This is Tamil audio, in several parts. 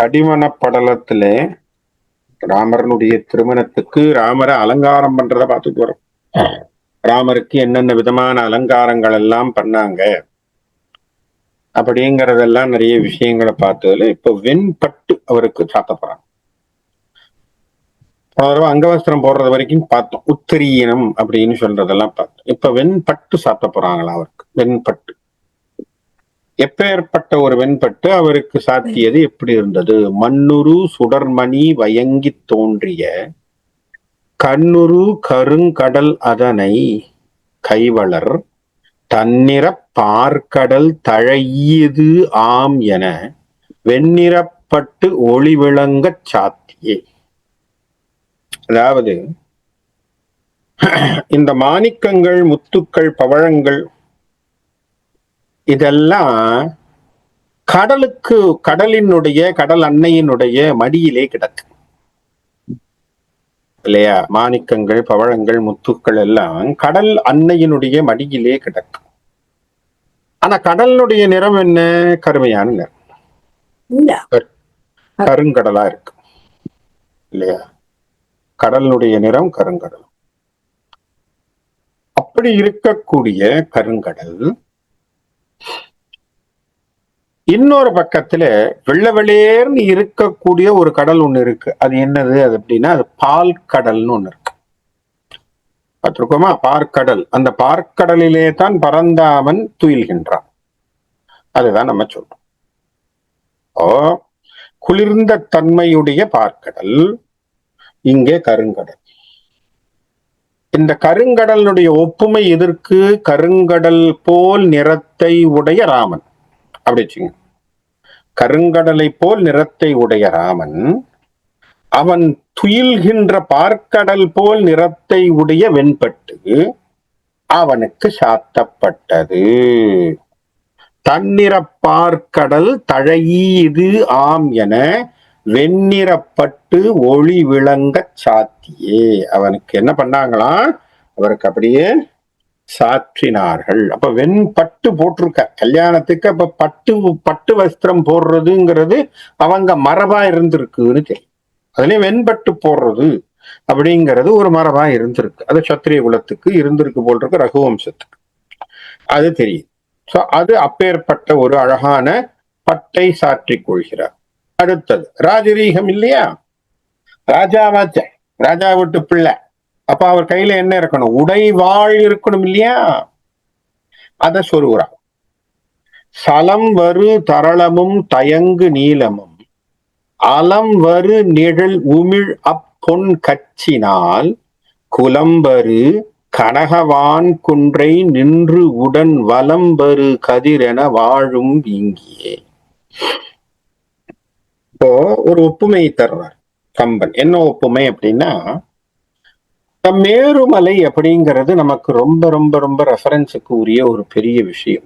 அடிமன படலத்திலே ராமரனுடைய திருமணத்துக்கு ராமரை அலங்காரம் பண்றத பார்த்துட்டு வரோம். ராமருக்கு என்னென்ன விதமான அலங்காரங்கள் எல்லாம் பண்ணாங்க அப்படிங்கறதெல்லாம் நிறைய விஷயங்களை பார்த்ததுல இப்ப வெண்பட்டு அவருக்கு சாத்த போறாங்க. அங்கவஸ்திரம் போடுறது வரைக்கும் பார்த்தோம். உத்திரீனம் அப்படின்னு சொல்றதெல்லாம் பார்த்தோம். இப்ப வெண்பட்டு சாத்த போறாங்களா அவருக்கு. வெண்பட்டு எப்பேற்பட்ட ஒரு வெண்பட்டு அவருக்கு சாத்தியது எப்படி இருந்தது? மண்ணுரு சுடர்மணி வயங்கி தோன்றிய கண்ணுரு கருங்கடல் அதனை கைவளர் தன்னிற பார்க்கடல் தழையது ஆம் என வெண்ணிறப்பட்டு ஒளி விளங்கச் சாத்தியே. அதாவது இந்த மாணிக்கங்கள், முத்துக்கள், பவழங்கள் இதெல்லாம் கடல் அன்னையினுடைய மடியிலே கிடக்கு இல்லையா? மாணிக்கங்கள், பவழங்கள், முத்துக்கள் எல்லாம் கடல் அன்னையினுடைய மடியிலே கிடக்கு. ஆனா கடலினுடைய நிறம் என்ன? கருமையான நிறம், கருங்கடலா இருக்கு இல்லையா? கடலுடைய நிறம் கருங்கடல். அப்படி இருக்கக்கூடிய கருங்கடல் இன்னொரு பக்கத்துல வெள்ளை வெளியேர்னு இருக்கக்கூடிய ஒரு கடல் ஒண்ணு இருக்கு. அது என்னது? அது அப்படின்னா அது பால் கடல்னு ஒண்ணு இருக்கு. பார்த்திருக்கோமா? பார்க்கடல். அந்த பார்க்கடலிலே தான் பரந்தாமன் துயில்கின்றான். அதுதான் நம்ம சொல்றோம். குளிர்ந்த தன்மையுடைய பார்க்கடல், இங்கே கருங்கடல். இந்த கருங்கடலுடைய ஒப்புமை எதற்கு? கருங்கடல் போல் நிறத்தை உடைய ராமன். அப்படி வச்சுங்க. கருங்கடலை போல் நிறத்தை உடைய ராமன் அவன் துயில்கின்ற பார்க்கடல் போல் நிறத்தை உடைய வெண்பட்டு அவனுக்கு சாத்தப்பட்டது. தன்னிற பார்க்கடல் தழையீது ஆம் என வெண்ணிறப்பட்டு ஒளி விளங்க சாத்தியே. அவனுக்கு என்ன பண்ணாங்களாம்? அவருக்கு அப்படியே சாற்றினார்கள். அப்ப வெண்பட்டு போட்டிருக்க கல்யாணத்துக்கு. அப்ப பட்டு வஸ்திரம் போடுறதுங்கிறது அவங்க மரபா இருந்திருக்குன்னு தெரியும். அதுலயும் வெண்பட்டு போடுறது அப்படிங்கிறது ஒரு மரபா இருந்திருக்கு. அது சத்திரிய குலத்துக்கு இருந்திருக்கு போல் இருக்கு, ரகுவம்சத்துக்கு. அது தெரியும். சோ அது அப்பேற்பட்ட ஒரு அழகான பட்டை சாற்றிக் கொள்கிறார். அடுத்தது ராஜரீகம் இல்லையா? ராஜாவாச்ச, ராஜா வீட்டு பிள்ளை. அப்ப அவர் கையில என்ன இருக்கணும்? உடைவாள் இருக்கணும் இல்லையா? அத சொல்லுகிறார். சலம் வரு தரளமும் தயங்கு நீளமும் அலம் வரு நிழல் உமிழ் அப்பொன் கச்சினால் குலம்பரு கனகவான் குன்றை நின்று உடன் வலம்பரு கதிரென வாழும் இங்கியே. இப்போ ஒரு ஒப்புமை தர்றார் கம்பன். என்ன ஒப்புமை அப்படின்னா, மேருமலை அப்படிங்கிறது நமக்கு ரொம்ப ரொம்ப ரொம்ப ரெஃபரன்ஸுக்கு உரிய ஒரு பெரிய விஷயம்.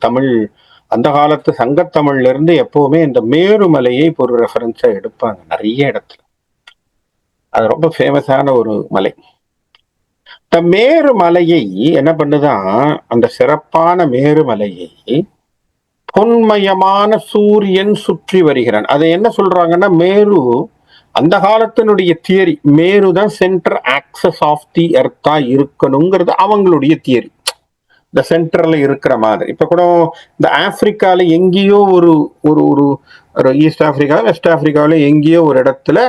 தமிழ் அந்த காலத்து சங்கத்தமிழ்ல இருந்து எப்பவுமே இந்த மேருமலையை ஒரு ரெஃபரன்ஸா எடுப்பாங்க நிறைய இடத்துல. அது ரொம்ப ஃபேமஸான ஒரு மலை. இந்த மேருமலையை என்ன பண்ணுதான், அந்த சிறப்பான மேருமலையை பொன்மயமான சூரியன் சுற்றி வருகிறான். அதை என்ன சொல்றாங்கன்னா, மேரு அந்த காலத்தினுடைய தியரி. மேரு தான் சென்டர் ஆக்சஸ் ஆஃப் தி எர்த்தா இருக்கணுங்கிறது அவங்களுடைய தியரி. இந்த சென்டர்ல இருக்கிற மாதிரி. இப்ப கூட இந்த ஆப்பிரிக்கால எங்கேயோ ஒரு ஈஸ்ட் ஆப்பிரிக்கா, வெஸ்ட் ஆப்பிரிக்காவில எங்கேயோ ஒரு இடத்துல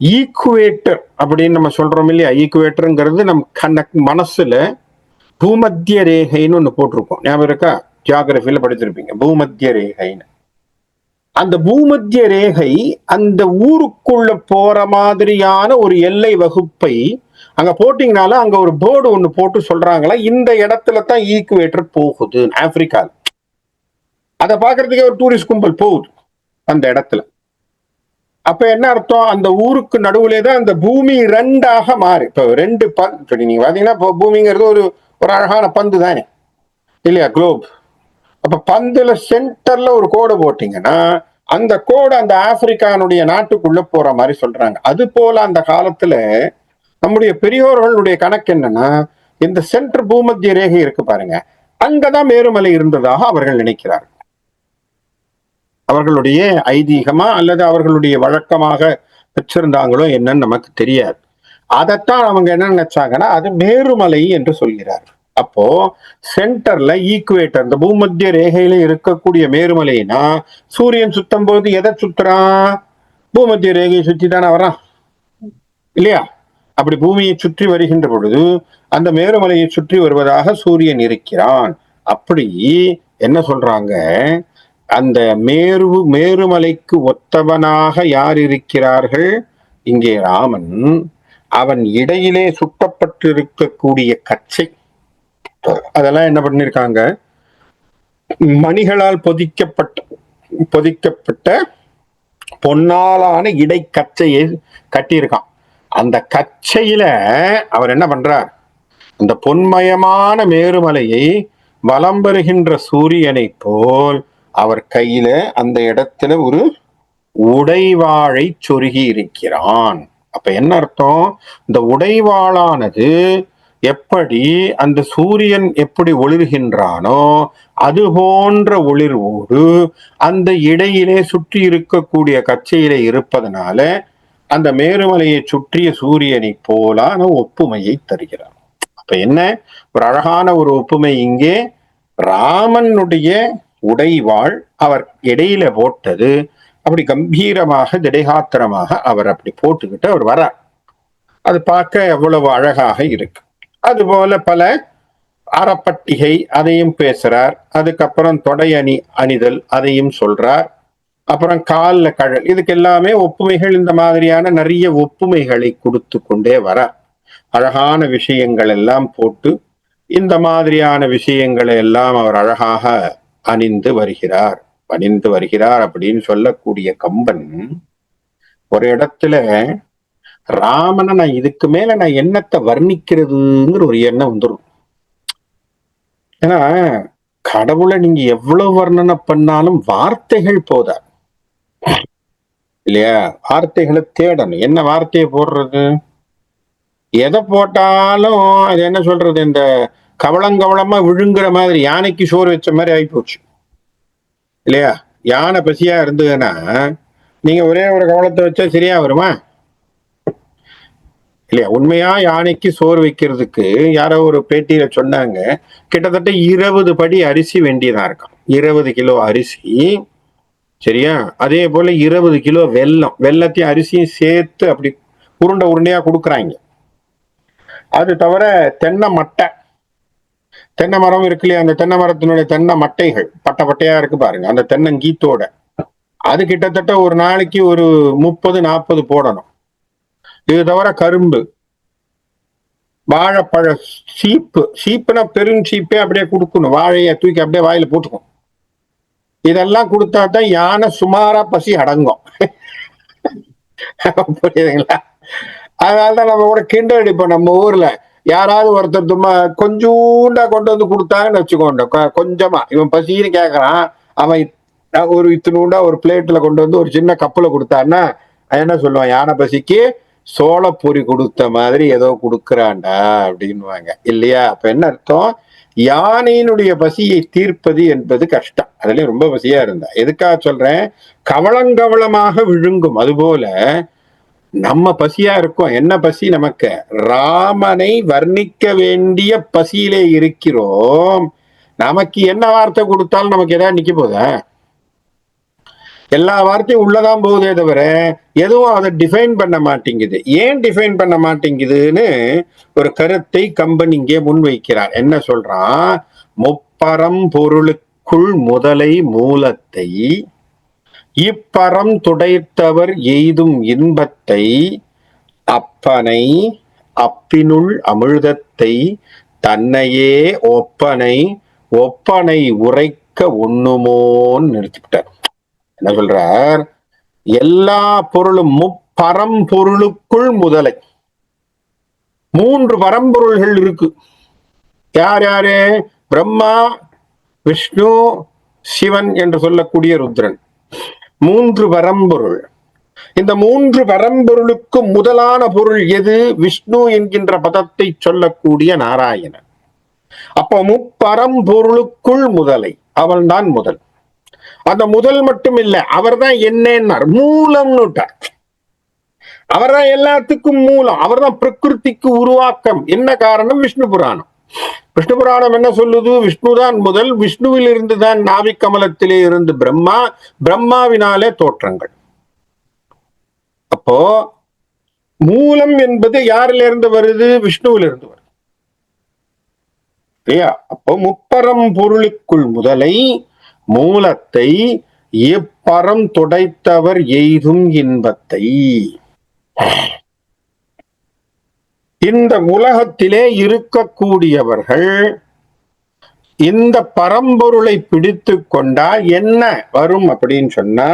ஈக்குவேட்டர் அப்படின்னு நம்ம சொல்றோம் இல்லையா? ஈக்குவேட்டருங்கிறது நம்ம மனசுல பூமத்திய ரேகைன்னு ஒண்ணு போட்டிருக்கோம். ஞாபகம் இருக்கா? ஜியாகிரபில படிச்சிருப்பீங்க பூமத்திய ரேகைன்னு. அந்த பூமத்திய ரேகை அந்த ஊருக்குள்ள போற மாதிரியான ஒரு எல்லை வகுப்பை அங்க போட்டீங்கனால அங்க ஒரு போர்டு ஒண்ணு போட்டு சொல்றாங்களா, இந்த இடத்துல தான் ஈக்குவேட்டர் போகுது ஆப்பிரிக்கால. அதை பாக்குறதுக்கே ஒரு டூரிஸ்ட் கும்பல் போகுது அந்த இடத்துல. அப்ப என்ன அர்த்தம்? அந்த ஊருக்கு நடுவுலே தான் அந்த பூமி ரெண்டாக மாறி. இப்ப ரெண்டு பந்து நீங்க பாத்தீங்கன்னா, பூமிங்கிறது ஒரு அழகான பந்து தானே இல்லையா? குளோப். அப்ப பந்துல சென்டர்ல ஒரு கோடு போட்டீங்கன்னா அந்த கோடு அந்த ஆப்பிரிக்கானுடைய நாட்டுக்குள்ள போற மாதிரி சொல்றாங்க. அது போல அந்த காலத்துல நம்முடைய பெரியோர்களுடைய கணக்கு என்னன்னா, இந்த சென்டர் பூமத்திய ரேகை இருக்கு பாருங்க, அங்கதான் மேருமலை இருந்ததாக அவர்கள் நினைக்கிறார்கள். அவர்களுடைய ஐதீகமா அல்லது அவர்களுடைய வழக்கமாக வச்சிருந்தாங்களோ என்னன்னு நமக்கு தெரியாது. அதைத்தான் அவங்க என்ன நினைச்சாங்கன்னா அது மேருமலை என்று சொல்கிறார். அப்போ சென்டர்ல ஈக்குவேட்டர், இந்த பூமத்திய ரேகையில இருக்கக்கூடிய மேருமலைனா சூரியன் சுத்தும் போது எதை சுத்துறான்? பூமத்திய ரேகையை சுத்தி தானே வரான் இல்லையா? அப்படி பூமியை சுற்றி வருகின்ற பொழுது அந்த மேருமலையை சுற்றி வருவதாக சூரியன் இருக்கிறான். அப்படி என்ன சொல்றாங்க, அந்த மேருமலைக்கு ஒத்தவனாக யார் இருக்கிறார்கள்? இங்கே ராமன். அவன் இடையிலே சுட்டப்பட்டிருக்கக்கூடிய கச்சை, அதெல்லாம் என்ன பண்ணிருக்காங்க, மணிகளால் பொதிக்கப்பட்ட பொன்னாலான இடைக்கச்சையை கட்டியிருக்கான். அந்த கச்சையில அவர் என்ன பண்றார், அந்த பொன்மயமான மேருமலையை வலம் வருகின்ற சூரியனை போல் அவர் கையில அந்த இடத்துல ஒரு உடைவாளை சொருகி இருக்கிறான். அப்ப என்ன அர்த்தம், இந்த உடைவாளானது எப்படி அந்த சூரியன் எப்படி ஒளிர்கின்றானோ அது போன்ற ஒளிர்வோடு அந்த இடையிலே சுற்றி இருக்கக்கூடிய கச்சையிலே இருப்பதனால அந்த மேருமலையை சுற்றிய சூரியனை போலான ஒப்புமையை தருகிறார். அப்ப என்ன ஒரு அழகான ஒரு ஒப்புமை இங்கே. ராமனுடைய உடைவாள் அவர் இடையில போட்டது அப்படி கம்பீரமாக திடைகாத்திரமாக அவர் அப்படி போட்டுக்கிட்டு அவர் வரார். அது பார்க்க எவ்வளவு அழகாக இருக்கு. அதுபோல பல அறப்பட்டிகை அதையும் பேசுறார். அதுக்கப்புறம் தொடை அணிதல் அதையும் சொல்றார். அப்புறம் கால்ல கழல், இதுக்கு எல்லாமே ஒப்புமைகள். இந்த மாதிரியான நிறைய ஒப்புமைகளை கொடுத்து கொண்டே வர அழகான விஷயங்கள் எல்லாம் போட்டு இந்த மாதிரியான விஷயங்களை எல்லாம் அவர் அழகாக அணிந்து வருகிறார் அப்படின்னு சொல்லக்கூடிய கம்பன் ஒரு இடத்துல ராமனை நான் இதுக்கு மேல நான் என்னத்தை வர்ணிக்கிறதுங்கிற ஒரு எண்ணம் வந்துடும். ஏன்னா கடவுளை நீங்க எவ்வளவு வர்ணனை பண்ணாலும் வார்த்தைகள் போதா இல்லையா? வார்த்தைகளை தேடணும். என்ன வார்த்தையை போடுறது? எதை போட்டாலும் அது என்ன சொல்றது, இந்த கவளங்கவளமா விழுங்குற மாதிரி யானைக்கு சோறு வச்ச மாதிரி ஆகிப்போச்சு இல்லையா? யானை பசியா இருந்ததுன்னா நீங்க ஒரே ஒரு கவளத்தை வச்சா சரியா வருமா இல்லையா? உண்மையா யானைக்கு சோறு வைக்கிறதுக்கு யாரோ ஒரு பேட்டியில சொன்னாங்க, கிட்டத்தட்ட 20 படி அரிசி வேண்டியதா இருக்கான். 20 கிலோ அரிசி, சரியா? அதே போல 20 கிலோ வெல்லத்தையும் அரிசியும் சேர்த்து அப்படி உருண்டையா கொடுக்குறாங்க. அது தவிர தென்னை மரம் இருக்கு இல்லையா? அந்த தென்னை மரத்தினுடைய தென்னை மட்டைகள் பட்டையா இருக்கு பாருங்க, அந்த தென்னங்கீத்தோட அது கிட்டத்தட்ட ஒரு நாளைக்கு ஒரு 30-40 போடணும். இது தவிர கரும்பு, வாழைப்பழ சீப்புனா பெருஞ்சீப்பே அப்படியே கொடுக்கணும், வாழைய தூக்கி அப்படியே வாயில போட்டுக்கும். இதெல்லாம் கொடுத்தா தான் யானை சுமாரா பசி அடங்கும். புரியுதுங்களா? அதனாலதான் நம்ம கூட கிண்டல் அடிப்போம். நம்ம ஊர்ல யாராவது ஒருத்தர் சும்மா கொஞ்சூண்டா கொண்டு வந்து கொடுத்தாங்கன்னு வச்சுக்கோண்ட, கொஞ்சமா இவன் பசின்னு கேட்கறான், அவன் ஒரு இத்தினூண்டா ஒரு பிளேட்ல கொண்டு வந்து ஒரு சின்ன கப்புல கொடுத்தான்னா என்ன சொல்லுவான், யானை பசிக்கு சோளப்பொரி கொடுத்த மாதிரி ஏதோ கொடுக்குறான்டா அப்படின்வாங்க இல்லையா? அப்ப என்ன அர்த்தம், யானையினுடைய பசியை தீர்ப்பது என்பது கஷ்டம். அதுலயும் ரொம்ப பசியா இருந்தா. எதுக்காக சொல்றேன், கவளங்கவளமாக விழுங்கும். அதுபோல நம்ம பசியா இருக்கோம். என்ன பசி நமக்கு? ராமனை வர்ணிக்க வேண்டிய பசியிலே இருக்கிறோம். நமக்கு என்ன வார்த்தை கொடுத்தாலும் நமக்கு ஏதாவது நிக்க போதா? எல்லா வார்த்தையும் உள்ளதான் போகுதே தவிர எதுவும் அதை டிஃபைன் பண்ண மாட்டேங்குது. ஏன் டிஃபைன் பண்ண மாட்டேங்குதுன்னு ஒரு கருத்தை கம்பன் இங்கே முன்வைக்கிறார். என்ன சொல்றான், முப்பரம் பொருளுக்குள் முதலை மூலத்தை இப்பரம் துடைத்தவர் எய்தும் இன்பத்தை அப்பனை அப்பினுள் அமிழ்தத்தை தன்னையே ஒப்பனை உரைக்க ஒண்ணுமோன்னு நிறுத்திவிட்டார். என்ன சொல்றார், எல்லா பொருளும் முப்பரம்பொருளுக்குள் முதலை. 3 பரம்பொருள்கள் இருக்கு. யாரு? பிரம்மா, விஷ்ணு, சிவன் என்று சொல்லக்கூடிய ருத்ரன். 3 பரம்பொருள். இந்த 3 பரம்பொருளுக்கு முதலான பொருள் எது? விஷ்ணு என்கின்ற பதத்தை சொல்லக்கூடிய நாராயணன். அப்போ முப்பரம்பொருளுக்குள் முதலை, அவள்தான் முதல். அந்த முதல் மட்டும் இல்ல, அவர் தான் என்னன்னார், மூலம்னு விட்டார். அவர் தான் எல்லாத்துக்கும் மூலம், அவர் தான் பிரகிருதிக்கு உருவாக்கம். என்ன காரணம்? விஷ்ணு புராணம். விஷ்ணு புராணம் என்ன சொல்லுது? விஷ்ணுதான் முதல், விஷ்ணுவில் இருந்துதான் நாவிக் கமலத்திலே இருந்து பிரம்மா, பிரம்மாவினாலே தோற்றங்கள். அப்போ மூலம் என்பது யாரிலிருந்து வருது? விஷ்ணுவிலிருந்து வருது. இல்லையா? அப்போ முப்பரம் பொருளுக்குள் முதலை மூலத்தை எப்பரம் துடைத்தவர் எய்தும் இன்பத்தை. இந்த உலகத்திலே இருக்கக்கூடியவர்கள் இந்த பரம்பொருளை பிடித்து கொண்டா என்ன வரும் அப்படின்னு சொன்னா,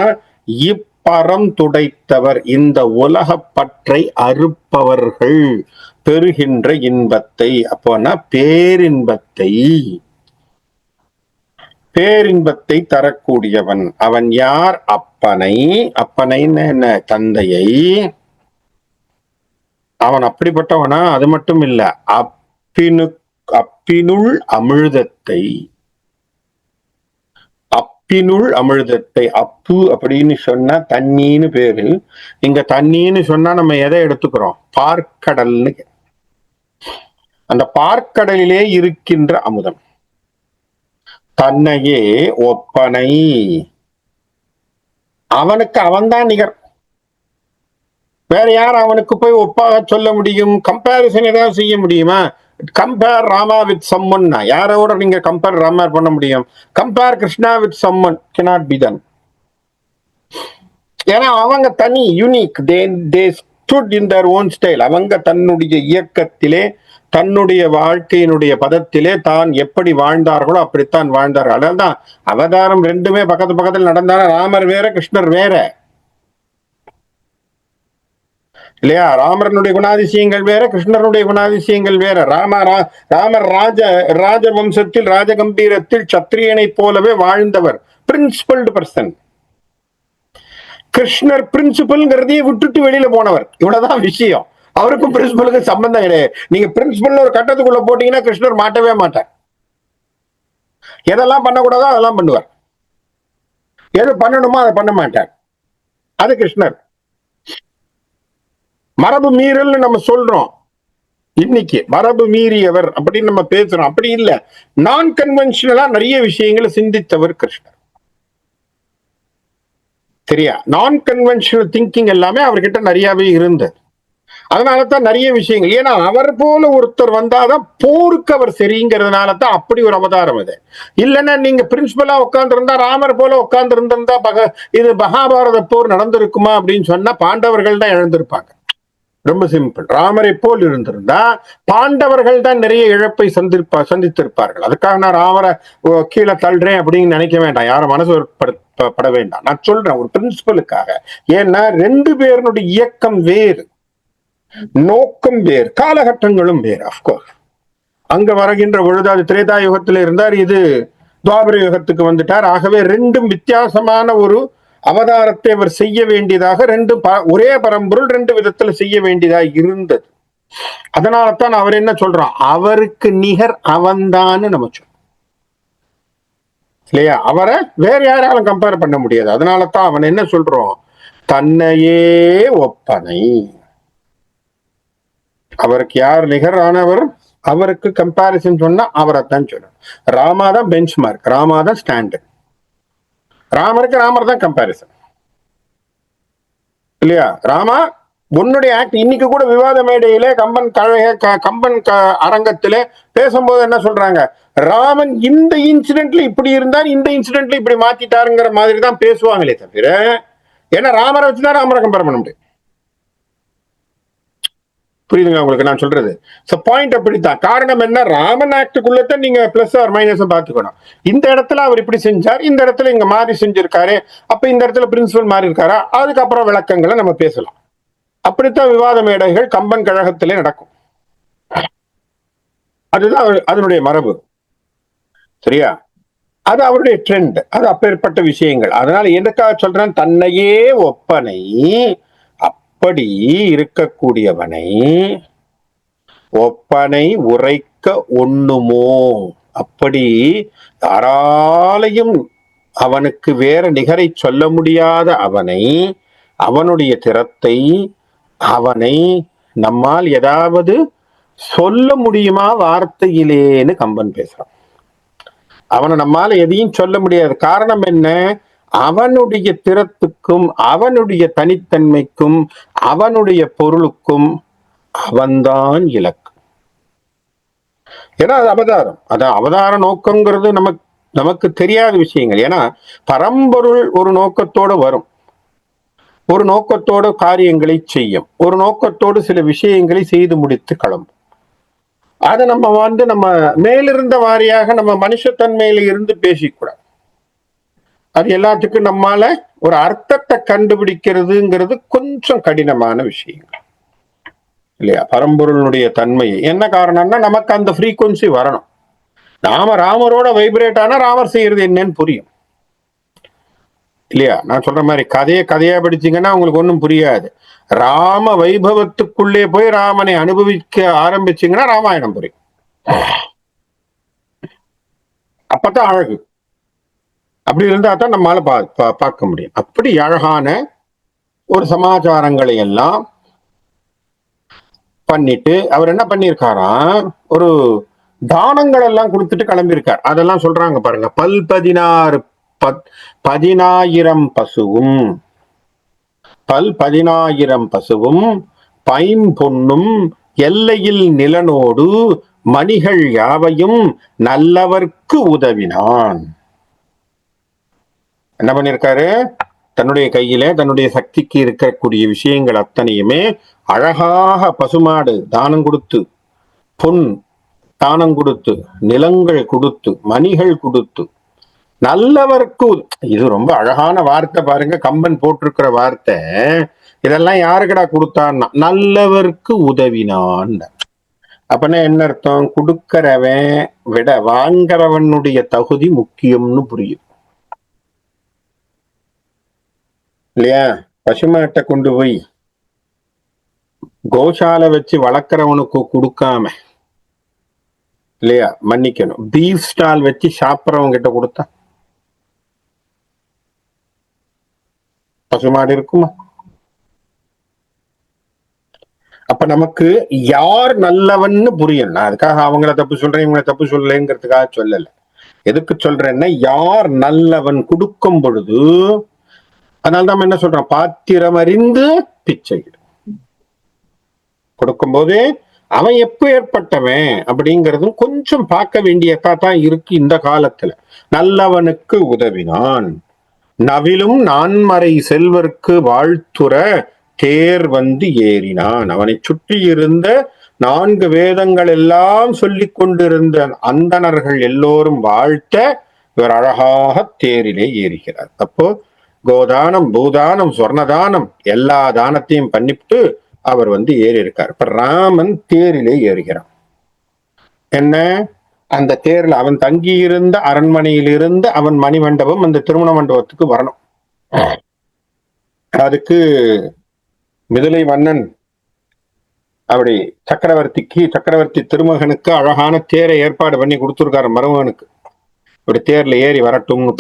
இப்பரம் துடைத்தவர், இந்த உலக பற்றை அறுப்பவர்கள் பெறுகின்ற இன்பத்தை. அப்போனா பேரின்பத்தை, பேரின்பத்தை தரக்கூடியவன் அவன் யார்? அப்பனை. அப்பனைன்னு என்ன? தந்தையை. அவன் அப்படிப்பட்டவனா? அது மட்டும் இல்ல, அப்பினுள் அமிழ்தத்தை. அப்பினுள் அமிழ்தத்தை. அப்பு அப்படின்னு சொன்னா தண்ணின்னு பேரு. இங்க தண்ணின்னு சொன்னா நம்ம எதை எடுத்துக்கிறோம்? பார்க்கடல்னு. அந்த பார்க்கடலிலே இருக்கின்ற அமுதம். தன்னையே ஒப்பனை, அவனுக்கு அவன்தான் நிகர். வேற யார் அவனுக்கு போய் ஒப்பாக சொல்ல முடியும்? கம்பேரிசன் ஏதாவது செய்ய முடியுமா? Compare Rama with summon. யாரோட நீங்க கம்பேர் ராமர் பண்ண முடியும்? Compare Krishna with summon cannot be done. ஏன்னா அவங்க தனி, unique. they stood in their own style. அவங்க தன்னுடைய இயக்கத்திலே, தன்னுடைய வாழ்க்கையினுடைய பதத்திலே தான் எப்படி வாழ்ந்தார்களோ அப்படித்தான் வாழ்ந்தார்கள். அதான் அவதாரம் ரெண்டுமே பக்கத்து பக்கத்தில் நடந்தாலும் ராமர் வேற, கிருஷ்ணர் வேற. இல்லையா? ராமரனுடைய குணாதிசயங்கள் வேற, கிருஷ்ணனுடைய குணாதிசயங்கள் வேற. ராமர் ராஜவம்சத்தில், ராஜகம்பீரத்தில் சத்திரியனை போலவே வாழ்ந்தவர், பிரின்சிபல்டு பர்சன். கிருஷ்ணர் பிரின்சிபல்ங்கிறதையே விட்டுட்டு வெளியில போனவர். இவ்வளவுதான் விஷயம். அவருக்கும் பிரின்சிபலுக்கு சம்பந்தம் கிடையாது. நீங்க பிரின்சிபல் ஒரு கட்டத்துக்குள்ள போட்டீங்கன்னா கிருஷ்ணர் மாட்டவே மாட்டார். எதெல்லாம் பண்ணக்கூடாதோ அதெல்லாம் பண்ணுவார், எது பண்ணணுமோ அதை பண்ண மாட்டார். அது கிருஷ்ணர். மரபு மீறல் நம்ம சொல்றோம் இன்னைக்கு, மரபு மீறியவர் அப்படின்னு நம்ம பேசுறோம். அப்படி இல்ல, நான் கன்வென்ஷனலா நிறைய விஷயங்களை சிந்தித்தவர் கிருஷ்ணர். சரியா? நான் கன்வென்ஷனல் திங்கிங் எல்லாமே அவர்கிட்ட நிறையவே இருந்தது. அதனாலதான் நிறைய விஷயங்கள். ஏன்னா அவர் போல ஒருத்தர் வந்தாதான் போருக்கு அவர் சரிங்கிறதுனால தான் அப்படி ஒரு அவதாரம் இது. இல்லைன்னா நீங்க பிரின்சிபலா உட்கார்ந்து இருந்தா, ராமர் போல உட்கார்ந்து இருந்திருந்தா இது மகாபாரத போர் நடந்திருக்குமா அப்படின்னு சொன்னா பாண்டவர்கள் தான் இழந்திருப்பாங்க. ரொம்ப சிம்பிள். ராமரை போல் இருந்திருந்தா பாண்டவர்கள் தான் நிறைய இழப்பை சந்தித்திருப்பார்கள். அதுக்காக நான் ராமரை கீழே தள்ளுறேன் அப்படின்னு நினைக்க வேண்டாம், யாரும் மனசு பட வேண்டாம். நான் சொல்றேன் ஒரு பிரின்சிபலுக்காக. ஏன்னா ரெண்டு பேருடைய இயக்கம் வேறு, நோக்கம் வேறு, காலகட்டங்களும் வேறு. அப்கோர்ஸ் அங்க வருகின்ற பொழுது அது திரேதா யுகத்துல இருந்தார், இது துவாபர யுகத்துக்கு வந்துட்டார். ஆகவே ரெண்டும் வித்தியாசமான ஒரு அவதாரத்தை அவர் செய்ய வேண்டியதாக, ஒரே பரம்பொருள் ரெண்டு விதத்துல செய்ய வேண்டியதாக இருந்தது. அதனாலதான் அவர் என்ன சொல்றான்? அவருக்கு நிகர் அவன்தான்னு நம்ம சொல்றோம் இல்லையா? அவரை வேற யாராலும் கம்பேர் பண்ண முடியாது. அதனாலதான் அவன் என்ன சொல்றோம்? தன்னையே ஒப்பனை. அவருக்கு யார் நிகர் ஆனவர்? அவருக்கு கம்பாரிசன் சொன்னா அவரைத்தான் சொல்லணும். ராமாதான் பெஞ்ச் மார்க், ராமாதான் ஸ்டாண்டர்ட். ராமருக்கு ராமர் தான் கம்பாரிசன் இல்லையா? ராமா உன்னுடைய ஆக்ட். இன்னைக்கு கூட விவாத மேடையில கம்பன் அரங்கத்திலே பேசும்போது என்ன சொல்றாங்க? ராமன் இந்த இன்சிடென்ட்ல இப்படி இருந்தார், இந்த இன்சிடென்ட்ல இப்படி மாத்திட்டாருங்கிற மாதிரி தான் பேசுவாங்களே தவிர, ஏன்னா ராமரை வச்சுதான் ராமரை கம்பேர் பண்ண முடியும். புரியுதுங்க உங்களுக்கு நான் சொல்றது? பாயிண்ட் அப்படித்தான். காரணம் என்ன? ராமன் ஆக்டுக்குள்ளதான் நீங்க பிளஸ் ஆர் மைனஸ் பாத்துக்கணும். இந்த இடத்துல அவர் இப்படி செஞ்சார், இந்த இடத்துல இங்க மாறி செஞ்சிருக்காரு, அப்ப இந்த இடத்துல பிரின்சிபல் மாறி இருக்காரா, அதுக்கப்புறம் விளக்கங்களை நம்ம பேசலாம். அப்படித்தான் விவாத மேடைகள் கம்பன் கழகத்திலே நடக்கும். அதுதான் அதனுடைய மரபு. சரியா? அது அவருடைய ட்ரெண்ட், அது அப்பேற்பட்ட விஷயங்கள். அதனால எதுக்காக சொல்றேன்? தன்னையே ஒப்பனை, அப்படி இருக்கக்கூடியவனை ஒப்பனை உரைக்க ஒண்ணுமோ, அப்படி யாராலையும் அவனுக்கு வேற நிகரை சொல்ல முடியாத அவனை, அவனுடைய திறத்தை, அவனை நம்மால் ஏதாவது சொல்ல முடியுமா வார்த்தையிலேன்னு கம்பன் பேசுறான். அவனை நம்மால எதையும் சொல்ல முடியாது. காரணம் என்ன? அவனுடைய திறத்துக்கும் அவனுடைய தனித்தன்மைக்கும் அவனுடைய பொருளுக்கும் அவன்தான் இலக்கு. ஏன்னா அது அவதாரம். அதான் அவதார நோக்கம்ங்கிறது நமக்கு தெரியாத விஷயங்கள். ஏன்னா பரம்பொருள் ஒரு நோக்கத்தோடு வரும், ஒரு நோக்கத்தோடு காரியங்களை செய்யும், ஒரு நோக்கத்தோடு சில விஷயங்களை செய்து முடித்து கிளம்பும். அதை நம்ம மேலிருந்த வாரியாக நம்ம மனுஷத்தன்மையில இருந்து பேசிக்கூடாது. அது எல்லாத்துக்கும் நம்மால ஒரு அர்த்தத்தை கண்டுபிடிக்கிறதுங்கிறது கொஞ்சம் கடினமான விஷயங்கள் இல்லையா? பரம்பொருளுடைய தன்மை என்ன காரணம்னா நமக்கு அந்த ஃப்ரீக்வன்சி வரணும். நாம ராமரோட வைப்ரேட் ஆனா ராமர் செய்யறது என்னன்னு புரியும் இல்லையா? நான் சொல்ற மாதிரி கதையா படிச்சீங்கன்னா உங்களுக்கு ஒன்றும் புரியாது. ராம வைபவத்துக்குள்ளே போய் ராமனை அனுபவிக்க ஆரம்பிச்சீங்கன்னா ராமாயணம் புரியும். அப்பதான் அழகு. அப்படி இருந்தா தான் நம்மளால பார்க்க முடியும். அப்படி அழகான ஒரு சமாச்சாரங்களை எல்லாம் பண்ணிட்டு அவர் என்ன பண்ணிருக்காராம், ஒரு தானங்கள் எல்லாம் கொடுத்துட்டு கிளம்பியிருக்கார். அதெல்லாம் சொல்றாங்க பாருங்க. 16,000 பசுவும் 16,000 பசுவும் பைம்பொன்னும் எல்லையில் நிலனோடு மணிகள் யாவையும் நல்லவர்க்கு உதவினான். என்ன பண்ணிருக்காரு? தன்னுடைய கையில தன்னுடைய சக்திக்கு இருக்கக்கூடிய விஷயங்கள் அத்தனையுமே அழகாக பசுமாடு தானம் கொடுத்து, பொன் தானம் கொடுத்து, நிலங்கள் கொடுத்து, மணிகள் கொடுத்து, நல்லவர்க்கு. இது ரொம்ப அழகான வார்த்தை பாருங்க, கம்பன் போட்டிருக்கிற வார்த்தை. இதெல்லாம் யாருக்கடா கொடுத்தான்னா நல்லவர்க்கு உதவினான். அப்பனா என்ன அர்த்தம்? கொடுக்கறவன் விட வாங்கிறவனுடைய தகுதி முக்கியம்னு புரியும் இல்லையா? பசுமாட்டை கொண்டு போய் கோஷாலை வச்சு வளர்க்கிறவனுக்கு கொடுக்காம இல்லையா, மன்னிக்கணும், பீஃப் ஸ்டால் வச்சு சாப்பிட்றவங்க கிட்ட கொடுத்தா பசுமாடு இருக்குமா? அப்ப நமக்கு யார் நல்லவன்னு புரியணும். நான் அதுக்காக அவங்கள தப்பு சொல்றேன் இவங்களை தப்பு சொல்லலைங்கிறதுக்காக சொல்லல. எதுக்கு சொல்றேன்னா, யார் நல்லவன் கொடுக்கும் பொழுது, அதனால தான் என்ன சொல்றோம், பாத்திரம் அறிந்து பிச்சை கொடுக்கும் போது அவன் எப்ப ஏற்பட்டவன் அப்படிங்கிறதும் கொஞ்சம் பார்க்க வேண்டியதா தான் இருக்கு இந்த காலத்துல. நல்லவனுக்கு உதவினான், நவிலும் நான்மறை செல்வர்க்கு வாழ்த்துற தேர் வந்து ஏறினான். அவனை சுற்றி இருந்த 4 வேதங்கள் எல்லாம் சொல்லி கொண்டிருந்த அந்தணர்கள் எல்லோரும் வாழ்த்த இவர் அழகாக தேரிலே ஏறுகிறார். அப்போ கோதானம், பூதானம், சொர்ணதானம் எல்லா தானத்தையும் பண்ணிவிட்டு அவர் வந்து ஏறி இருக்கார். இப்ப ராமன் தேரிலே ஏறுகிறான். என்ன, அந்த தேர்ல அவன் தங்கி இருந்த அரண்மனையிலிருந்து அவன் மணிமண்டபம், அந்த திருமண மண்டபத்துக்கு வரணும். அதுக்கு மிதிலை மன்னன் அப்படி சக்கரவர்த்தி திருமகனுக்கு அழகான தேரை ஏற்பாடு பண்ணி கொடுத்துருக்காரு மருமகனுக்கு. இப்படி தேர்ல ஏறி வரட்டும்னு.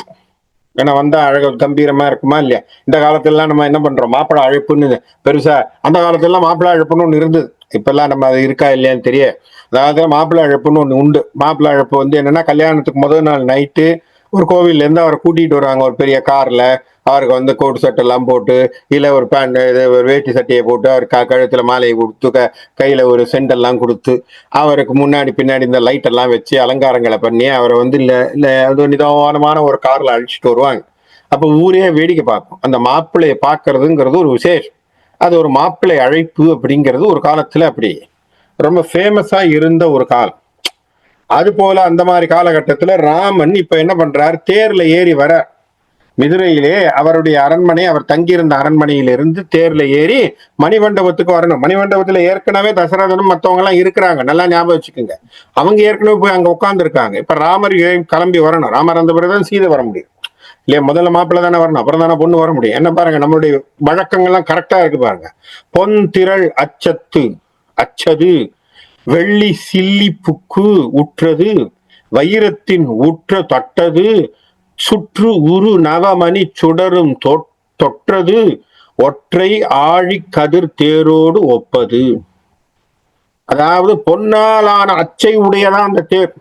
ஏன்னா வந்தா அழக கம்பீரமா இருக்குமா இல்லையா? இந்த காலத்துல நம்ம என்ன பண்றோம், மாப்பிள்ளை அழைப்புன்னு பெருசா. அந்த காலத்துல மாப்பிள்ளை அழைப்புன்னு ஒண்ணு இருந்தது. இப்பெல்லாம் நம்ம அது இருக்கா இல்லையான்னு தெரிய. அதாவது மாப்பிள்ளை அழைப்புன்னு ஒண்ணு உண்டு. மாப்பிள்ளை அழைப்பு வந்து என்னன்னா, கல்யாணத்துக்கு முதல் நாள் நைட்டு ஒரு கோவில்ல இருந்து அவரை கூட்டிட்டு வருவாங்க ஒரு பெரிய கார்ல. அவருக்கு வந்து கோட் சட்டை எல்லாம் போட்டு, இல்ல ஒரு பேண்ட், ஒரு வேட்டி சட்டையை போட்டு, அவர் கழுத்துல மாலையை கொடுத்து, கையில ஒரு செண்டெல்லாம் கொடுத்து, அவருக்கு முன்னாடி பின்னாடி இந்த லைட் எல்லாம் வச்சு அலங்காரங்களை பண்ணி அவரை வந்து அது நிதானமான ஒரு கார்ல அழிச்சிட்டு வருவாங்க. அப்ப ஊரே வேடிக்கை பார்க்கும். அந்த மாப்பிள்ளையை பார்க்கறதுங்கிறது ஒரு விசேஷம். அது ஒரு மாப்பிள்ளை அழைப்பு அப்படிங்கிறது ஒரு காலத்துல அப்படி ரொம்ப ஃபேமஸா இருந்த ஒரு காலம். அது போல அந்த மாதிரி காலகட்டத்துல ராமன் இப்ப என்ன பண்றார், தேர்ல ஏறி வர மிதுரையிலே அவருடைய அரண்மனை, அவர் தங்கியிருந்த அரண்மனையிலிருந்து தேர்ல ஏறி மணிமண்டபத்துக்கு வரணும். மணிமண்டபத்துல ஏற்கனவே தசரதனும் மற்றவங்க எல்லாம் இருக்கிறாங்க, நல்லா ஞாபகம் வச்சுக்கோங்க. அவங்க ஏற்கனவே போய் அங்க உட்கார்ந்து இருக்காங்க. இப்ப ராமர் கிளம்பி வரணும். ராமர் அந்த பிறகுதான் சீதை வர முடியும் இல்லையா? முதல்ல மாப்பிள்ளை தானே வரணும், அப்புறம் தானே பொண்ணு வர முடியும். என்ன பாருங்க, நம்மளுடைய வழக்கங்கள்லாம் கரெக்டா இருக்கு பாருங்க. பொன் திரள் அச்சது வெள்ளி சில்லி புக்கு உற்றது, வைரத்தின் ஊற்ற தட்டது, சுற்று உரு நவமணி சுடரும் தொற்றது ஒற்றை ஆழி கதிர் தேரோடு ஒப்பது. அதாவது பொன்னாலான அச்சை உடையதான் அந்த தேர்.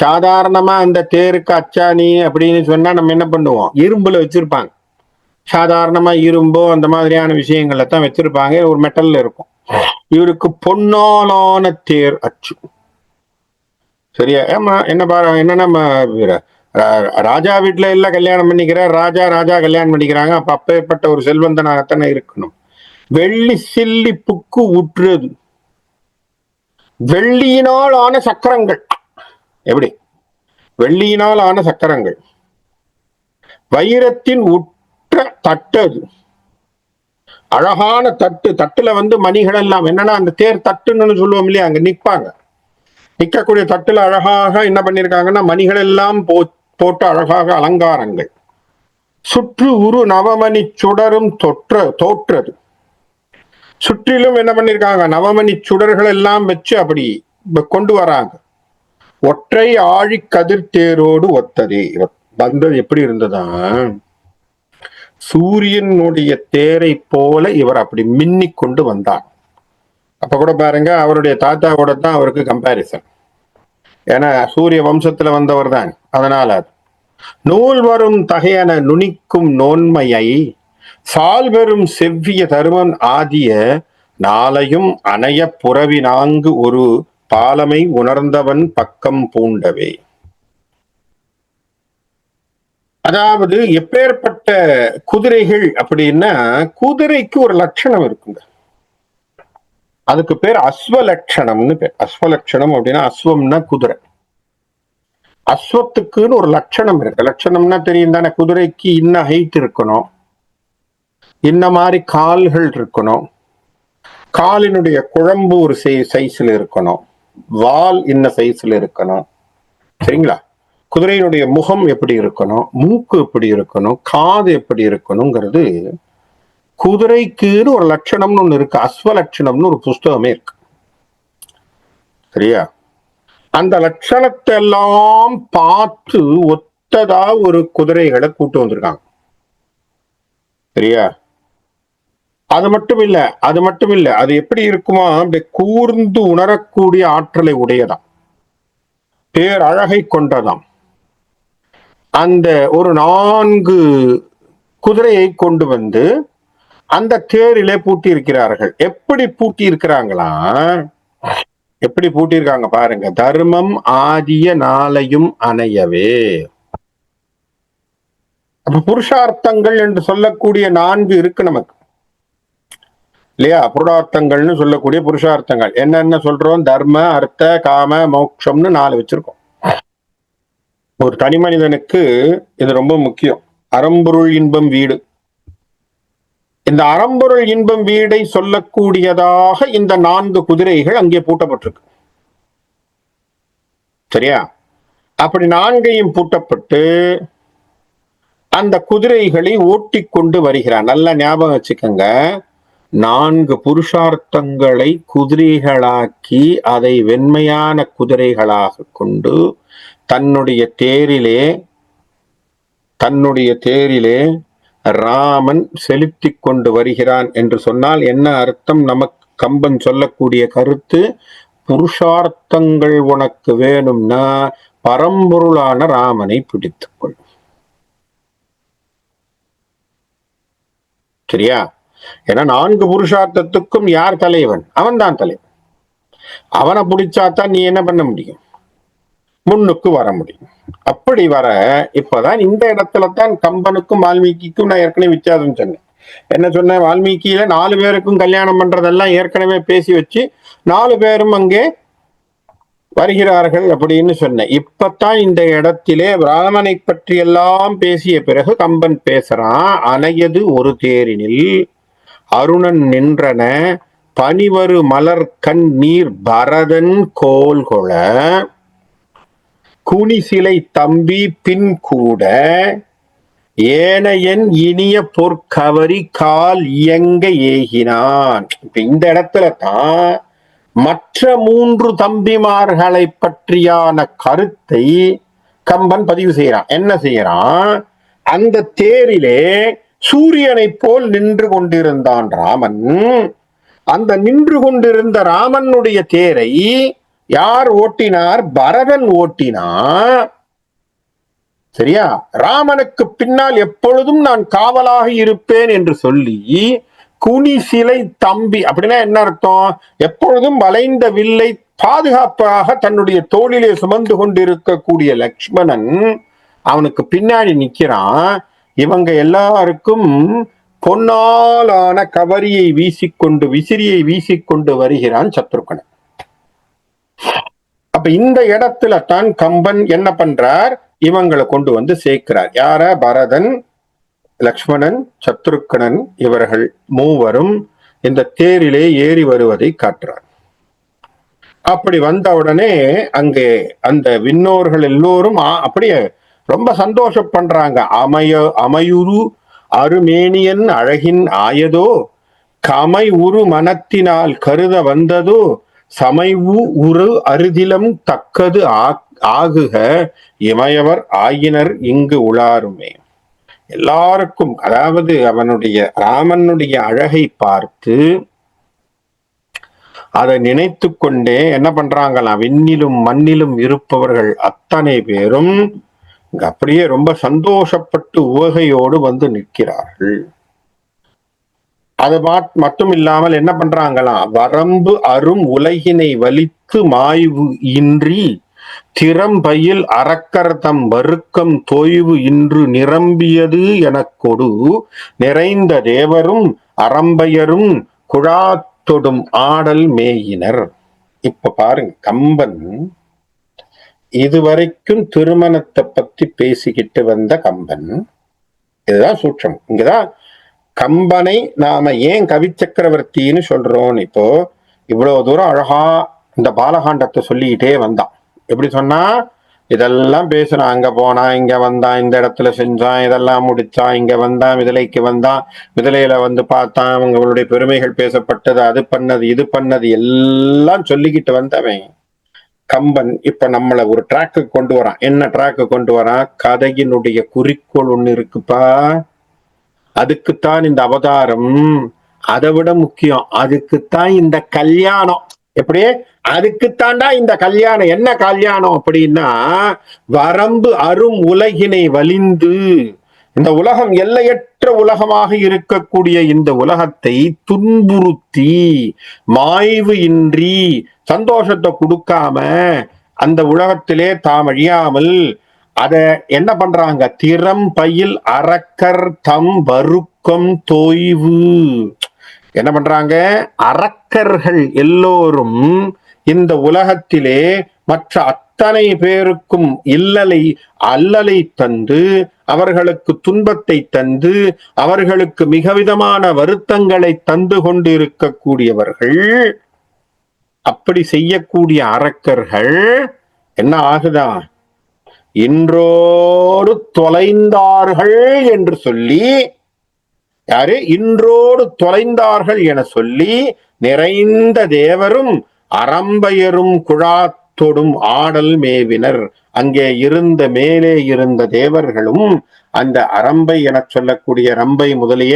சாதாரணமா அந்த தேருக்கு அச்சாணி அப்படின்னு சொன்னா நம்ம என்ன பண்ணுவோம், இரும்புல வச்சிருப்பாங்க. சாதாரணமா இரும்போ அந்த மாதிரியான விஷயங்கள்ல தான் வச்சிருப்பாங்க, ஒரு மெட்டல்ல இருக்கும். இவருக்கு பொன்னாலான தேர் அச்சு. சரியா? ஏமா என்ன பாரு, என்னன்னா ராஜா வீட்டுல எல்லாம் கல்யாணம் பண்ணிக்கிறார், ராஜா கல்யாணம் பண்ணிக்கிறாங்க. அப்ப அப்பேற்பட்ட ஒரு செல்வந்தனாகத்தானே இருக்கணும். வெள்ளி சில்லி புக்கு உற்றது, வெள்ளியினால் ஆன சக்கரங்கள். எப்படி? வெள்ளியினால் ஆன சக்கரங்கள். வைரத்தின் உற்ற தட்டது, அழகான தட்டு. தட்டுல மணிகள் எல்லாம் என்னன்னா அந்த தேர் தட்டுன்னு சொல்லுவோம் இல்லையா, அங்க நிற்பாங்க. நிற்கக்கூடிய தட்டுல அழகாக என்ன பண்ணிருக்காங்கன்னா மணிகள் எல்லாம் போட்டு அழகாக அலங்காரங்கள். சுற்று உரு நவமணி சுடரும் தோற்றது. சுற்றிலும் என்ன பண்ணிருக்காங்க, நவமணி சுடர்கள் எல்லாம் வச்சு அப்படி கொண்டு வராங்க. ஒற்றை ஆழி கதிர் தேரோடு ஒத்ததே. வந்தது எப்படி இருந்ததா, சூரியனுடைய தேரை போல இவர் அப்படி மின்னி கொண்டு வந்தார். அப்ப கூட பாருங்க, அவருடைய தாத்தாவோட தான் அவருக்கு கம்பாரிசன். ஏன்னா சூரிய வம்சத்துல வந்தவர் தான். அதனால நூல் வரும் தகையன நுனிக்கும் நோன்மையை சால் பெறும் செவ்விய தருமன் ஆதிய நாளையும் அணைய புறவி நான்கு ஒரு பாலமை உணர்ந்தவன் பக்கம் பூண்டவே. அதாவது எப்பேற்பட்ட குதிரைகள் அப்படின்னா, குதிரைக்கு ஒரு லட்சணம் இருக்குங்க. அதுக்கு பேர் அஸ்வலட்சணம்னு பேர். அஸ்வலட்சணம் அப்படின்னா, அஸ்வம்னா குதிரை. அஸ்வத்துக்குன்னு ஒரு லட்சணம் இருக்கு. லட்சணம்னா தெரியும் தானே, குதிரைக்கு இன்ன ஹைட் இருக்கணும், இன்ன மாதிரி கால்கள் இருக்கணும், காலினுடைய குழம்பு ஒரு சைஸ்ல இருக்கணும், வால் இன்ன சைஸ்ல இருக்கணும். சரிங்களா? குதிரையினுடைய முகம் எப்படி இருக்கணும், மூக்கு எப்படி இருக்கணும், காது எப்படி இருக்கணுங்கிறது குதிரைக்குன்னு ஒரு லட்சணம்னு ஒண்ணு இருக்கு. அஸ்வலட்சணம்னு ஒரு புஸ்தகமே இருக்கு. சரியா? அந்த லட்சணத்தை எல்லாம் பார்த்து ஒத்ததா ஒரு குதிரைகளை கூட்டு வந்திருக்காங்க. சரியா? அது மட்டும் இல்ல, அது எப்படி இருக்குமா, அப்படி கூர்ந்து உணரக்கூடிய ஆற்றலை உடையதாம், பேர் அழகை கொண்டதாம். அந்த ஒரு 4 குதிரையை கொண்டு வந்து அந்த தேரிலே பூட்டி இருக்கிறார்கள். எப்படி பூட்டி இருக்கிறாங்களா, எப்படி பூட்டியிருக்காங்க பாருங்க. தர்மம் ஆதிய நாளையும் அணையவே. அப்ப புருஷார்த்தங்கள் என்று சொல்லக்கூடிய 4 இருக்கு நமக்கு இல்லையா? புருஷார்த்தங்கள்னு சொல்லக்கூடிய புருஷார்த்தங்கள் என்னென்ன சொல்றோம், தர்ம அர்த்த காம மோட்சம்னு 4 வச்சிருக்கோம். ஒரு தனி மனிதனுக்கு இது ரொம்ப முக்கியம். அறம்பொருள் இன்பம் வீடு. இந்த அறம்பொருள் இன்பம் வீடை சொல்லக்கூடியதாக இந்த 4 குதிரைகள் அங்கே பூட்டப்பட்டிருக்கு. சரியா? அப்படி 4ஐயும் பூட்டப்பட்டு அந்த குதிரைகளை ஓட்டி கொண்டு வருகிறான். நல்லா ஞாபகம் வச்சுக்கோங்க, 4 புருஷார்த்தங்களை குதிரைகளாக்கி அதை வெண்மையான குதிரைகளாக கொண்டு தன்னுடைய தேரிலே ராமன் செலுத்தி கொண்டு வருகிறான் என்று சொன்னால் என்ன அர்த்தம்? நமக்கு கம்பன் சொல்லக்கூடிய கருத்து, புருஷார்த்தங்கள் உனக்கு வேணும்னா பரம்பொருளான ராமனை பிடித்துக்கொள். சரியா? ஏன்னா 4 புருஷார்த்தத்துக்கும் யார் தலைவன்? அவன் தான் தலைவன். அவனை பிடிச்சாதான் நீ என்ன பண்ண முடியும், முன்னுக்கு வர முடியும். அப்படி வர இப்பதான் இந்த இடத்துல தான் கம்பனுக்கும் வால்மீகிக்கும் நான் ஏற்கனவே வித்தியாசம் சொன்னேன். என்ன சொன்ன, வால்மீகியில 4 பேருக்கும் கல்யாணம் பண்றதெல்லாம் ஏற்கனவே பேசி வச்சு 4 பேரும் அங்கே வருகிறார்கள் அப்படின்னு சொன்னேன். இப்பத்தான் இந்த இடத்திலே ராமனை பற்றி எல்லாம் பேசிய பிறகு கம்பன் பேசுறான். அணையது ஒரு தேரினில் அருணன் நின்றன பனிவரு மலர் கண் நீர் பரதன் கோல்கொள குனிசிலை தம்பி பின் கூட ஏனையன் இனிய பொற்கவரி கால் இயங்க ஏகினான். இப்ப இந்த இடத்துல தான் மற்ற 3 தம்பிமார்களை பற்றியான கருத்தை கம்பன் பதிவு செய்யறான். என்ன செய்யறான்? அந்த தேரிலே சூரியனை போல் நின்று கொண்டிருந்தான் ராமன். அந்த நின்று கொண்டிருந்த ராமனுடைய தேரை யார் ஓட்டினார்? பரதன் ஓட்டினார். சரியா? ராமனுக்கு பின்னால் எப்பொழுதும் நான் காவலாக இருப்பேன் என்று சொல்லி குனிசிலை தம்பி, அப்படின்னா என்ன அர்த்தம்? எப்பொழுதும் வளைந்த வில்லை பாதுகாப்பாக தன்னுடைய தோளிலே சுமந்து கொண்டிருக்கக்கூடிய லக்ஷ்மணன் அவனுக்கு பின்னாடி நிக்கிறான். இவங்க எல்லாருக்கும் பொன்னாலான கவரியை வீசிக்கொண்டு, விசிறியை வீசிக்கொண்டு வருகிறான் சத்ருகனன். அப்ப இந்த இடத்துல தான் கம்பன் என்ன பண்றார்? இவங்களை கொண்டு வந்து சேர்க்கிறார். யார? பரதன், லக்ஷ்மணன், சத்ருக்கனன் இவர்கள் மூவரும் இந்த தேரிலே ஏறி வருவதை காட்டுறார். அப்படி வந்த உடனே அங்கே அந்த விண்ணோர்கள் எல்லோரும் அப்படியே ரொம்ப சந்தோஷம் பண்றாங்க. அமையுரு அருமேனியன் அழகின் ஆயதோ, கமை உரு மனத்தினால் கருத வந்ததோ, சமைவு உரு அருதிலம் தக்கது ஆகுக இமையவர் ஆயினர் இங்கு உளாருமே. எல்லாருக்கும், அதாவது அவனுடைய ராமனுடைய அழகை பார்த்து அதை நினைத்து கொண்டே என்ன பண்றாங்களாம்? விண்ணிலும் மண்ணிலும் இருப்பவர்கள் அத்தனை பேரும் அப்படியே ரொம்ப சந்தோஷப்பட்டு உவகையோடு வந்து நிற்கிறார்கள். அது மட்டும் இல்லாமல் என்ன பண்றாங்களாம்? வரம்பு அரும் உலகினை வலித்து மாய்வு இன்றி திறம்பையில் அரக்கர்தம் வருக்கம் தோய்வு இன்று நிரம்பியது எனக்கொடு நிறைந்த தேவரும் அரம்பையரும் குழாத்தொடும் ஆடல் மேயினர். இப்ப பாருங்க, கம்பன் இதுவரைக்கும் திருமணத்தை பத்தி பேசிக்கிட்டு வந்த கம்பன், இதுதான் சூட்சம். இங்கதான் கம்பனை நாம ஏன் கவி சக்கரவர்த்தின்னு சொல்றோம். இப்போ இவ்வளவு தூரம் அழகா இந்த பாலகாண்டத்தை சொல்லிக்கிட்டே வந்தான். எப்படி சொன்னா? இதெல்லாம் பேசுறான். அங்க போனா, இங்க வந்தான், இந்த இடத்துல செஞ்சான், இதெல்லாம் முடிச்சான், இங்க வந்தான், மிதிலைக்கு வந்தான், மிதிலையில வந்து பார்த்தான், அவங்களுடைய பெருமைகள் பேசப்பட்டது, அது பண்ணது, இது பண்ணது எல்லாம் சொல்லிக்கிட்டு வந்தவன் கம்பன் இப்ப நம்மள ஒரு ட்ராக்கு கொண்டு வரான். என்ன ட்ராக்கு கொண்டு வரான்? கதையினுடைய குறிக்கோள் ஒண்ணு இருக்குப்பா, அதுக்குத்தான் இந்த அவதாரம். அதை விட முக்கியம், அதுக்குத்தான் இந்த கல்யாணம். எப்படி? அதுக்குத்தாண்டா இந்த கல்யாணம். என்ன கல்யாணம் அப்படின்னா, வரம்பு அரும் உலகினை வலிந்து, இந்த உலகம் எல்லையற்ற உலகமாக இருக்கக்கூடிய இந்த உலகத்தை துன்புறுத்தி மாய்வு இன்றி சந்தோஷத்தை கொடுக்காம அந்த உலகத்திலே தாம் அழியாமல் அத என்ன பண்றாங்க? திறம்பையில் அரக்கர் தம் வருக்கம் தோய்வு. என்ன பண்றாங்க? அரக்கர்கள் எல்லோரும் இந்த உலகத்திலே மற்ற அத்தனை பேருக்கும் அல்லலை தந்து, அவர்களுக்கு துன்பத்தை தந்து, அவர்களுக்கு மிகவிதமான வருத்தங்களை தந்து கொண்டிருக்கக்கூடியவர்கள். அப்படி செய்யக்கூடிய அரக்கர்கள் என்ன ஆகுதா? இன்றோடு தொலைந்தார்கள் என்று சொல்லி, யாரு? இன்றோடு தொலைந்தார்கள் என சொல்லி நிறைந்த தேவரும் அரம்பையரும் குழாத்தொடும் ஆடல் மேவினர். அங்கே இருந்த மேலே இருந்த தேவர்களும் அந்த அரம்பை என சொல்லக்கூடிய ரம்பை முதலிய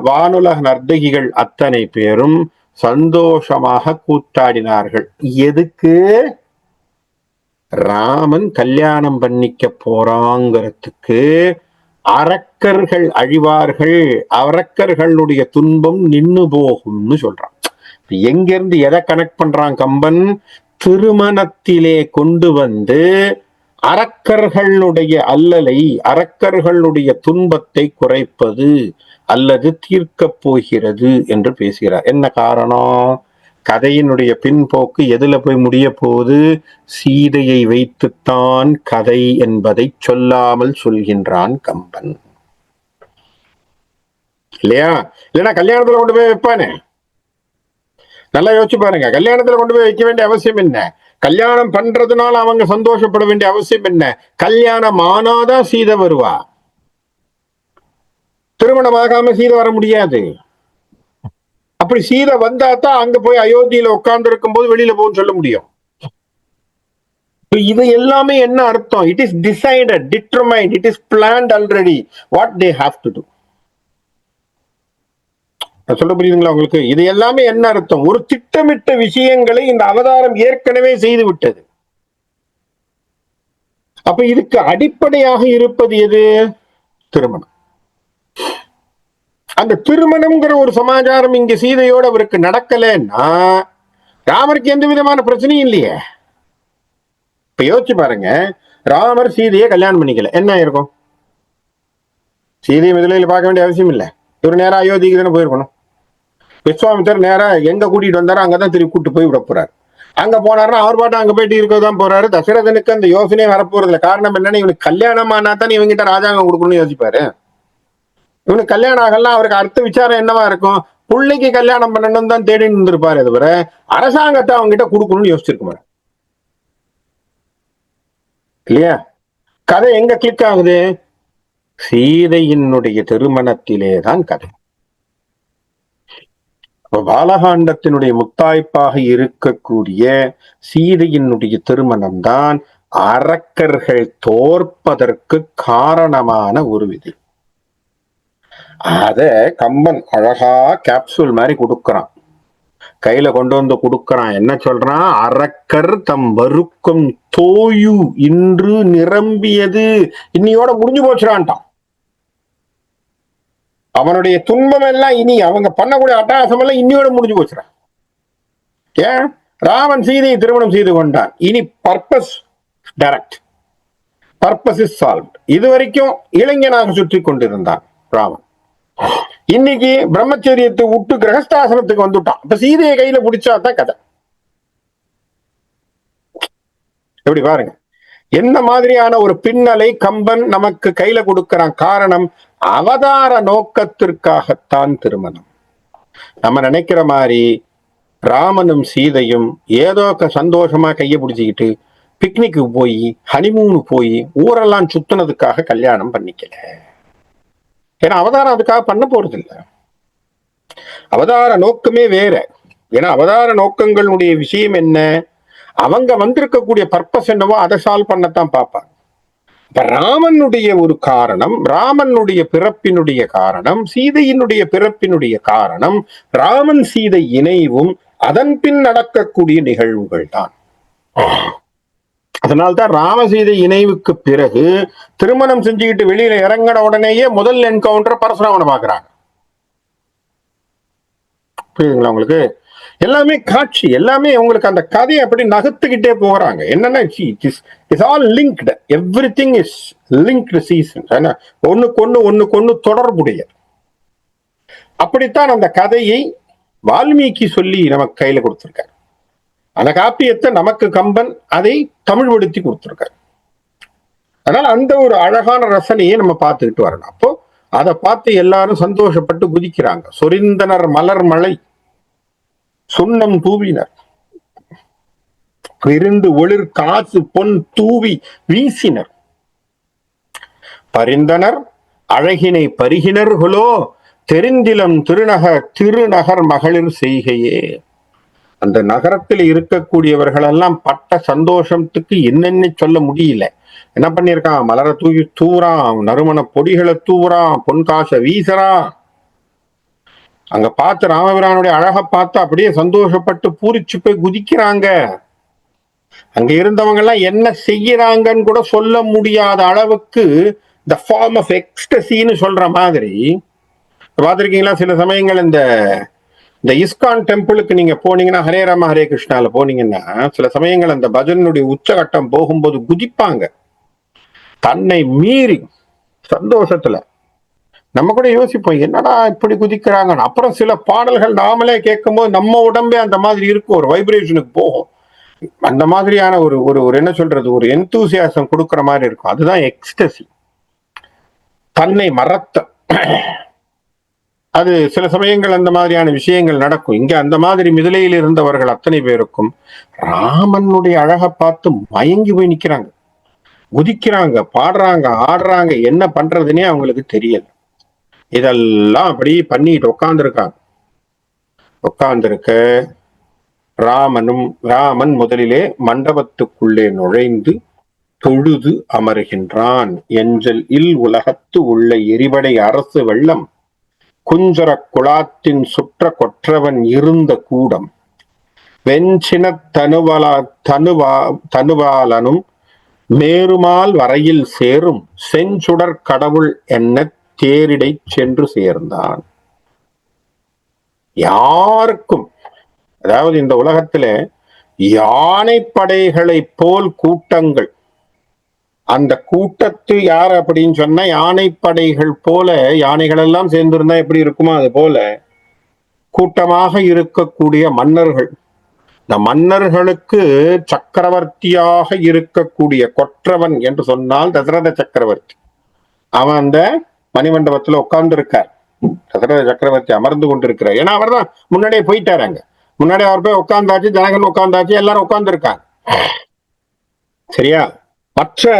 வானுலக நர்த்தகிகள் அத்தனை பேரும் சந்தோஷமாக கூத்தாடினார்கள். எதுக்கு? ராமன் கல்யாணம் பண்ணிக்க போறாங்கிறதுக்கு. அரக்கர்கள் அழிவார்கள், அரக்கர்களுடைய துன்பம் நின்னு போகும்னு சொல்றான். எங்கிருந்து எதை கனெக்ட் பண்றான் கம்பன்? திருமணத்திலே கொண்டு வந்து அரக்கர்களுடைய அல்லலை, அரக்கர்களுடைய துன்பத்தை குறைப்பது அல்லது தீர்க்கப் போகிறது என்று பேசுகிறார். என்ன காரணம்? கதையினுடைய பின்போக்கு எதுல போய் முடிய போகுது? சீதையை வைத்துத்தான் கதை என்பதை சொல்லாமல் சொல்கின்றான் கம்பன். இல்லையா? இல்லைன்னா கல்யாணத்துல கொண்டு போய் வைப்பானே. நல்லா யோசிச்சு பாருங்க. கல்யாணத்துல கொண்டு போய் வைக்க வேண்டிய அவசியம் என்ன? கல்யாணம் பண்றதுனால அவங்க சந்தோஷப்பட வேண்டிய அவசியம் என்ன? கல்யாணம் ஆனாதான் சீதை வருவா. திருமணம் ஆகாம சீதை வர முடியாது. அப்படி சீதை வந்தா தான் அங்க போய் அயோத்தியில உட்கார்ந்து இருக்கும் போது வெளியில போன்னு சொல்ல முடியும். இது எல்லாமே என்ன அர்த்தம்? It is decided, determined, it is plant already what they have to to. சொல்ல புரியுதுங்களா உங்களுக்கு? இது எல்லாமே என்ன அர்த்தம்? ஒரு திட்டமிட்ட விஷயங்களை இந்த அவதாரம் ஏற்கனவே செய்து விட்டது. அப்ப இதுக்கு அடிப்படையாக இருப்பது எது? திருமணம். அந்த திருமணம்ங்கிற ஒரு சமாச்சாரம் இங்க சீதையோடு அவருக்கு நடக்கலன்னா ராமருக்கு எந்த விதமான பிரச்சனையும் இல்லையே. இப்ப யோசிச்சு பாருங்க, ராமர் சீதையை கல்யாணம் பண்ணிக்கல, என்ன ஆயிருக்கும்? சீதையை முதலில் பார்க்க வேண்டிய அவசியம் இல்லை. இவர் நேரம் அயோத்திக்கு தானே போயிருக்கணும். விஸ்வாமித்தர் நேரம் எங்க கூட்டிட்டு வந்தாரோ அங்கதான் திருப்பி கூட்டு போய் விட போறாரு. அங்க போனாருன்னா அவர் பாட்டு அங்க போயிட்டு இருக்கதான் போறாரு. தசரதனுக்கு அந்த யோசனையே வரப்போறது இல்லை. காரணம் என்னன்னா, இவனுக்கு கல்யாணம் ஆனா தான் இவங்கிட்ட ராஜாங்கம் கொடுக்கணும்னு யோசிப்பாரு. இவனுக்கு கல்யாணம் ஆகலாம், அவருக்கு அர்த்த விசாரம் என்னவா இருக்கும்? பிள்ளைக்கு கல்யாணம் பண்ணணும் தான் தேடி இருந்திருப்பாரு. தவிர அரசாங்கத்தை அவங்ககிட்ட கொடுக்கணும்னு யோசிச்சிருக்க இல்லையா? கதை எங்க கிளிக் ஆகுது? சீதையினுடைய திருமணத்திலே தான் கதை. பாலகாண்டத்தினுடைய முத்தாய்ப்பாக இருக்கக்கூடிய சீதையினுடைய திருமணம் தான் அரக்கர்கள் தோற்பதற்கு காரணமான ஒரு விதி. அத கம்பன் அழகா கேப்சூல் மாதிரி கொடுக்கறான், கையில கொண்டு வந்து கொடுக்கறான். என்ன சொல்றான்? அரக்கர் தம் வறுக்கும் தோயு இன்று நிரம்பியது, இன்னையோட முடிஞ்சு போச்சுறான்ட்டான். அவனுடைய துன்பம் எல்லாம் இனி அவங்க பண்ணக்கூடிய அட்டகாசம் எல்லாம் இன்னையோட முடிஞ்சு போச்சுறான். ஏன்? ராமன் சீதையை திருமணம் செய்து கொண்டான். இனி purpose direct, purpose is solved. இது வரைக்கும் இளைஞனாக சுற்றி கொண்டிருந்தான் ராமன். இன்னைக்கு பிரம்மச்சரியத்தை விட்டு கிரகஸ்தாசனத்துக்கு வந்துட்டான். இப்ப சீதையை கையில பிடிச்சாதான் கதை. எப்படி பாருங்க, என்ன மாதிரியான ஒரு பின்னலை கம்பன் நமக்கு கையில கொடுக்கிறான். காரணம், அவதார நோக்கத்திற்காகத்தான் திருமணம். நம்ம நினைக்கிற மாதிரி ராமனும் சீதையும் ஏதோ சந்தோஷமா கையை பிடிச்சிக்கிட்டு பிக்னிக்கு போய் ஹனிமூனு போய் ஊரெல்லாம் சுத்தினதுக்காக கல்யாணம் பண்ணிக்கல. ஏன்னா அவதாரம் அதுக்காக பண்ண போறது இல்லை. அவதார நோக்கமே வேற. ஏன்னா அவதார நோக்கங்களுடைய விஷயம் என்ன? அவங்க வந்திருக்கக்கூடிய பர்பஸ் என்னவோ அதை சால்வ் பண்ணத்தான் பார்ப்பாங்க. இப்ப ராமனுடைய ஒரு காரணம், ராமனுடைய பிறப்பினுடைய காரணம், சீதையினுடைய பிறப்பினுடைய காரணம் ராமன் சீதை இணைவும் அதன் பின் நடக்கக்கூடிய நிகழ்வுகள் தான். அதனால்தான் ராமசீதை இணைவுக்கு பிறகு திருமணம் செஞ்சுக்கிட்டு வெளியில இறங்கின உடனேயே முதல் என்கவுண்டர் பரசுராமனை பாக்குறாங்க. புரியுதுங்களா உங்களுக்கு? எல்லாமே காட்சி, எல்லாமே உங்களுக்கு அந்த கதையை அப்படி நகர்த்துக்கிட்டே போறாங்க. என்னன்னா, it's all linked, everything is linked season. ஒண்ணுக்கு தொடர்புடைய. அப்படித்தான் அந்த கதையை வால்மீகி சொல்லி நமக்கு கையில கொடுத்திருக்காரு. அந்த காப்பியத்தை நமக்கு கம்பன் அதை தமிழ்படுத்தி கொடுத்திருக்காரு. அதனால அந்த ஒரு அழகான ரசனையை நம்ம பார்த்துக்கிட்டு வரணும். அப்போ அதை பார்த்து எல்லாரும் சந்தோஷப்பட்டு குதிக்கிறாங்க. சொரிந்தனர் மலர் மலை, சுண்ணம் தூவினர், விருந்து ஒளிர் காசு பொன் தூவி வீசினர், பரிந்தனர் அழகினை பருகினர்களோ தெரிந்திலம் திருநகர் மகளிர் செய்கையே. அந்த நகரத்தில் இருக்கக்கூடியவர்கள் எல்லாம் பட்ட சந்தோஷத்துக்கு என்னென்ன சொல்ல முடியல. என்ன பண்ணிருக்கான்? மலரை தூக்கி தூறான், நறுமண பொடிகளை தூறான், பொன்காசை வீசறான். அங்க பார்த்து ராமபிரானுடைய அழகை பார்த்து அப்படியே சந்தோஷப்பட்டு பூரிச்சு போய் குதிக்கிறாங்க. அங்க இருந்தவங்க எல்லாம் என்ன செய்யறாங்கன்னு கூட சொல்ல முடியாத அளவுக்கு த ஃபார்ம் ஆஃப் எக்ஸ்டசின்னு சொல்ற மாதிரி பார்த்திருக்கீங்களா? சில சமயங்கள் இந்த இஸ்கான் டெம்பிளுக்கு நீங்க போனீங்கன்னா, ஹரே ராம ஹரே கிருஷ்ணால போனீங்கன்னா, சில சமயங்கள் அந்த பஜனுடைய உச்சகட்டம் போகும்போது குதிப்பாங்க தன்னை மீறி சந்தோஷத்துல. நம்ம கூட யோசிப்போம், என்னடா இப்படி குதிக்கிறாங்க. அப்புறம் சில பாடல்கள் நாமளே கேட்கும் போது நம்ம உடம்பே அந்த மாதிரி இருக்கும், ஒரு வைப்ரேஷனுக்கு போகும். அந்த மாதிரியான ஒரு என்ன சொல்றது, ஒரு எந்தூசியாசம் கொடுக்குற மாதிரி இருக்கும். அதுதான் எக்ஸ்டசி, தன்னை மறத்த. அது சில சமயங்கள் அந்த மாதிரியான விஷயங்கள் நடக்கும். இங்க அந்த மாதிரி மிதிலையில் இருந்தவர்கள் அத்தனை பேருக்கும் ராமனுடைய அழகை பார்த்து மயங்கி போய் நிக்கிறாங்க, குதிக்கிறாங்க, பாடுறாங்க, ஆடுறாங்க. என்ன பண்றதுன்னே அவங்களுக்கு தெரியல. இதெல்லாம் அப்படி பண்ணிட்டு உட்கார்ந்துருக்க ராமன் முதலிலே மண்டபத்துக்குள்ளே நுழைந்து தொழுது அமர்கின்றான். எஞ்சல் உலகத்து உள்ள எரிபடை அரசு வெள்ளம் குஞ்சர குழாத்தின் சுற்ற கொற்றவன் இருந்த கூடம் வெஞ்சின தனுவாலனும் மேருமால் வரையில் சேரும் செஞ்சுடர் கடவுள் என்ன தேரிடை சென்று சேர்ந்தான். யாருக்கும், அதாவது இந்த உலகத்துல யானை படைகளை போல் கூட்டங்கள், அந்த கூட்டத்து யார் அப்படின்னு சொன்னா யானைப்படைகள் போல, யானைகள் எல்லாம் சேர்ந்திருந்தா எப்படி இருக்குமோ அது போல கூட்டமாக இருக்கக்கூடிய மன்னர்கள், இந்த மன்னர்களுக்கு சக்கரவர்த்தியாக இருக்கக்கூடிய கொற்றவன் என்று சொன்னால் தசரத சக்கரவர்த்தி. அவன் அந்த மணிமண்டபத்துல உட்கார்ந்து இருக்கார். தசரத சக்கரவர்த்தி அமர்ந்து கொண்டிருக்கிறார். ஏன்னா அவர் தான் முன்னாடியே போயிட்டாராங்க. முன்னாடி அவர் போய் உட்கார்ந்தாச்சு, ஜனகன் உட்கார்ந்தாச்சு, எல்லாரும் உட்கார்ந்து இருக்காங்க. சரியா? மற்ற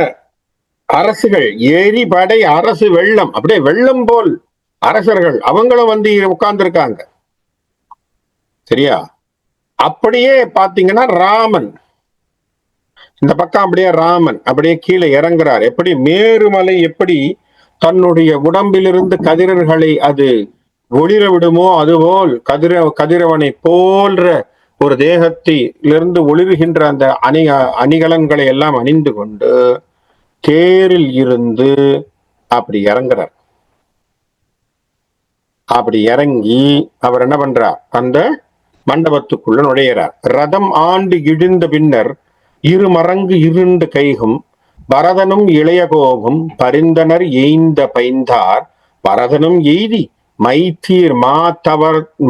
அரசுகள், எரிபடை அரசு வெள்ளம், அப்படியே வெள்ளம் போல் அரசர்கள் அவங்களும் வந்து உட்கார்ந்து இருக்காங்க. சரியா? அப்படியே பாத்தீங்கன்னா ராமன் இந்த பக்கம் அப்படியே ராமன் அப்படியே கீழே இறங்குறார். எப்படி மேருமலை எப்படி தன்னுடைய உடம்பிலிருந்து கதிரர்களை அது ஒளிர விடுமோ அதுபோல் கதிரவனை போன்ற ஒரு தேகத்திலிருந்து ஒளிர்கின்ற அந்த அணிகலன்களை எல்லாம் அணிந்து கொண்டு தேரில் இருந்து அப்படி இறங்குறார். அப்படி இறங்கி அவர் என்ன பண்றார், அந்த மண்டபத்துக்குள்ள நுழையிறார். ரதம் ஆண்டு இழிந்த பின்னர் இருமரங்கு இருண்ட கைகும் பரதனும் இளையகோபும் பரிந்தனர் எய்ந்த பைந்தார் பரதனும் எய்தி மைத்தீர்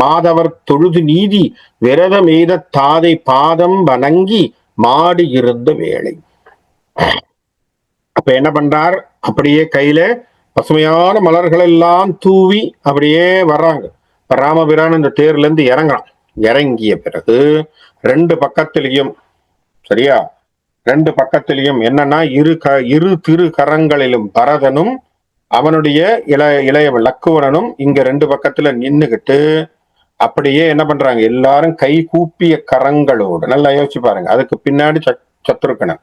மாதவர் தொழுது நீதி விரதம் எய்த தாதை பாதம் வணங்கி மாடி இருந்த வேளை. அப்ப என்ன பண்றார், அப்படியே கையில பசுமையான மலர்கள் எல்லாம் தூவி அப்படியே வர்றாங்க. ராமபிரான் இந்த தேர்ல இருந்து இறங்குறான். இறங்கிய பிறகு ரெண்டு பக்கத்திலையும், சரியா, ரெண்டு பக்கத்திலையும் என்னன்னா இரு திரு கரங்களிலும் பரதனும் அவனுடைய இளைய லக்குவனனும் இங்க ரெண்டு பக்கத்துல நின்னுகிட்டு அப்படியே என்ன பண்றாங்க, எல்லாரும் கை கூப்பிய கரங்களோடு. நல்லா யோசிச்சு பாருங்க. அதுக்கு பின்னாடி சத்ருக்கணன்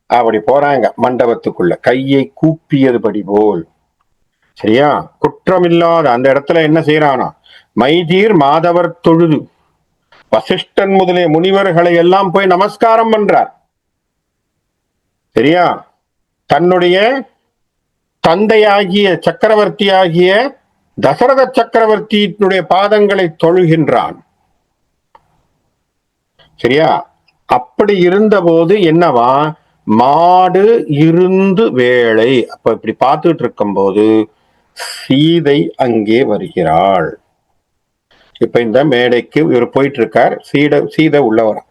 அப்படி போறாங்க மண்டபத்துக்குள்ள கையை கூப்பியதுபடி போல். சரியா? குற்றமில்லாத அந்த இடத்துல என்ன செய்யறானா, மைதீர் மாதவர் தொழுது வசிஷ்டன் முதலிய முனிவர்களை எல்லாம் போய் நமஸ்காரம் பண்றார். சரியா? தன்னுடைய தந்தையாகிய சக்கரவர்த்தியாகிய தசரத சக்கரவர்த்தியினுடைய பாதங்களை தொழுகின்றான். சரியா? அப்படி இருந்த போது என்னவா, மாடு இருந்து வேளை. அப்ப இப்படி பார்த்துட்டு இருக்கும் போது சீதை அங்கே வருகிறாள். இப்ப இந்த மேடைக்கு இவர் போயிட்டு இருக்கார். சீதை உள்ளவர்.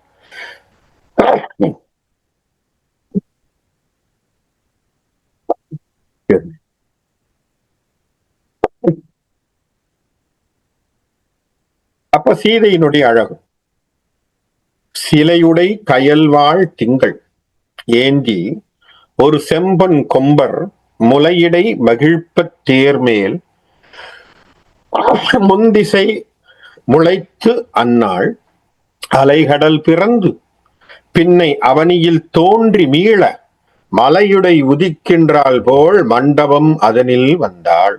அப்ப சீதையினுடைய அழகு, சிலையுடை கயல்வாள் திங்கள் ஏந்தி ஒரு செம்பன் கொம்பர் முலையிடை மகிழ்ப்ப தேர்மேல் முந்திசை முளைத்து அந்நாள் அலைகடல் பிறந்து பின்னை அவனியில் தோன்றி மீள மலையுடை உதிக்கின்றாள் போல் மண்டபம் அதனில் வந்தாள்.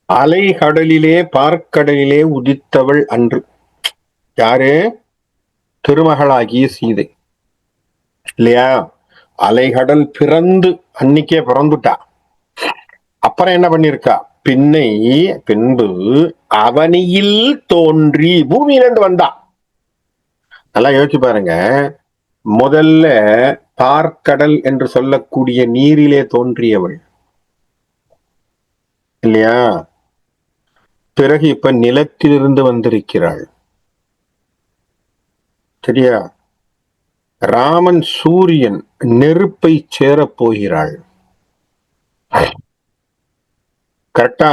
அலைகடலிலே பார்க்கடலிலே உதித்தவள் அன்று. யாரு? திருமகளாகிய சீதை இல்லையா? அலைகடல் பிறந்து அன்னைக்கே பிறந்துட்டா. அப்புறம் என்ன பண்ணிருக்கா, பின்பு அவனியில் தோன்றி பூமியிலிருந்து வந்தா. நல்லா யோசிச்சு பாருங்க. முதல்ல பார்க்கடல் என்று சொல்லக்கூடிய நீரிலே தோன்றியவள் இல்லையா? பிறகு இப்ப நிலத்திலிருந்து வந்திருக்கிறாள். சரியா? ராமன் சூரியன் நெருப்பை சேரப் போகிறாள். கரெக்டா?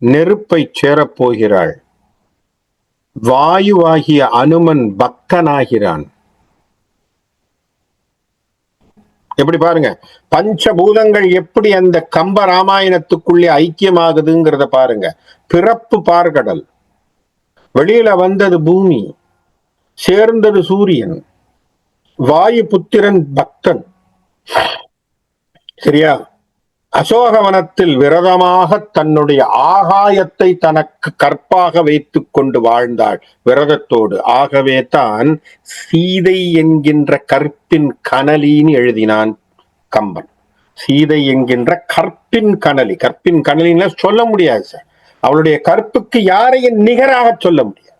நெருப்பை சேரப் போகிறாள். வாயுவாகிய அனுமன் பக்தனாகிறான். எப்படி பாருங்க, பஞ்சபூதங்கள் எப்படி அந்த கம்ப ராமாயணத்துக்குள்ளே ஐக்கியமாகுதுங்கிறத பாருங்க. பிறப்பு பார்க்கடல், வெளியில வந்தது பூமி, சேர்ந்தது சூரியன், வாயு புத்திரன் பக்தன். சரியா? அசோகவனத்தில் விரதமாக தன்னுடைய ஆகாயத்தை தனக்கு கற்பாக வைத்துக் கொண்டு வாழ்ந்தாள் விரதத்தோடு. ஆகவே தான் சீதை என்கின்ற கற்பின் கனலின்னு எழுதினான் கம்பன். சீதை என்கின்ற கற்பின் கனலி. கற்பின் கனலின்னு சொல்ல முடியாது சார். அவளுடைய கற்புக்கு யாரையும் நிகராக சொல்ல முடியாது.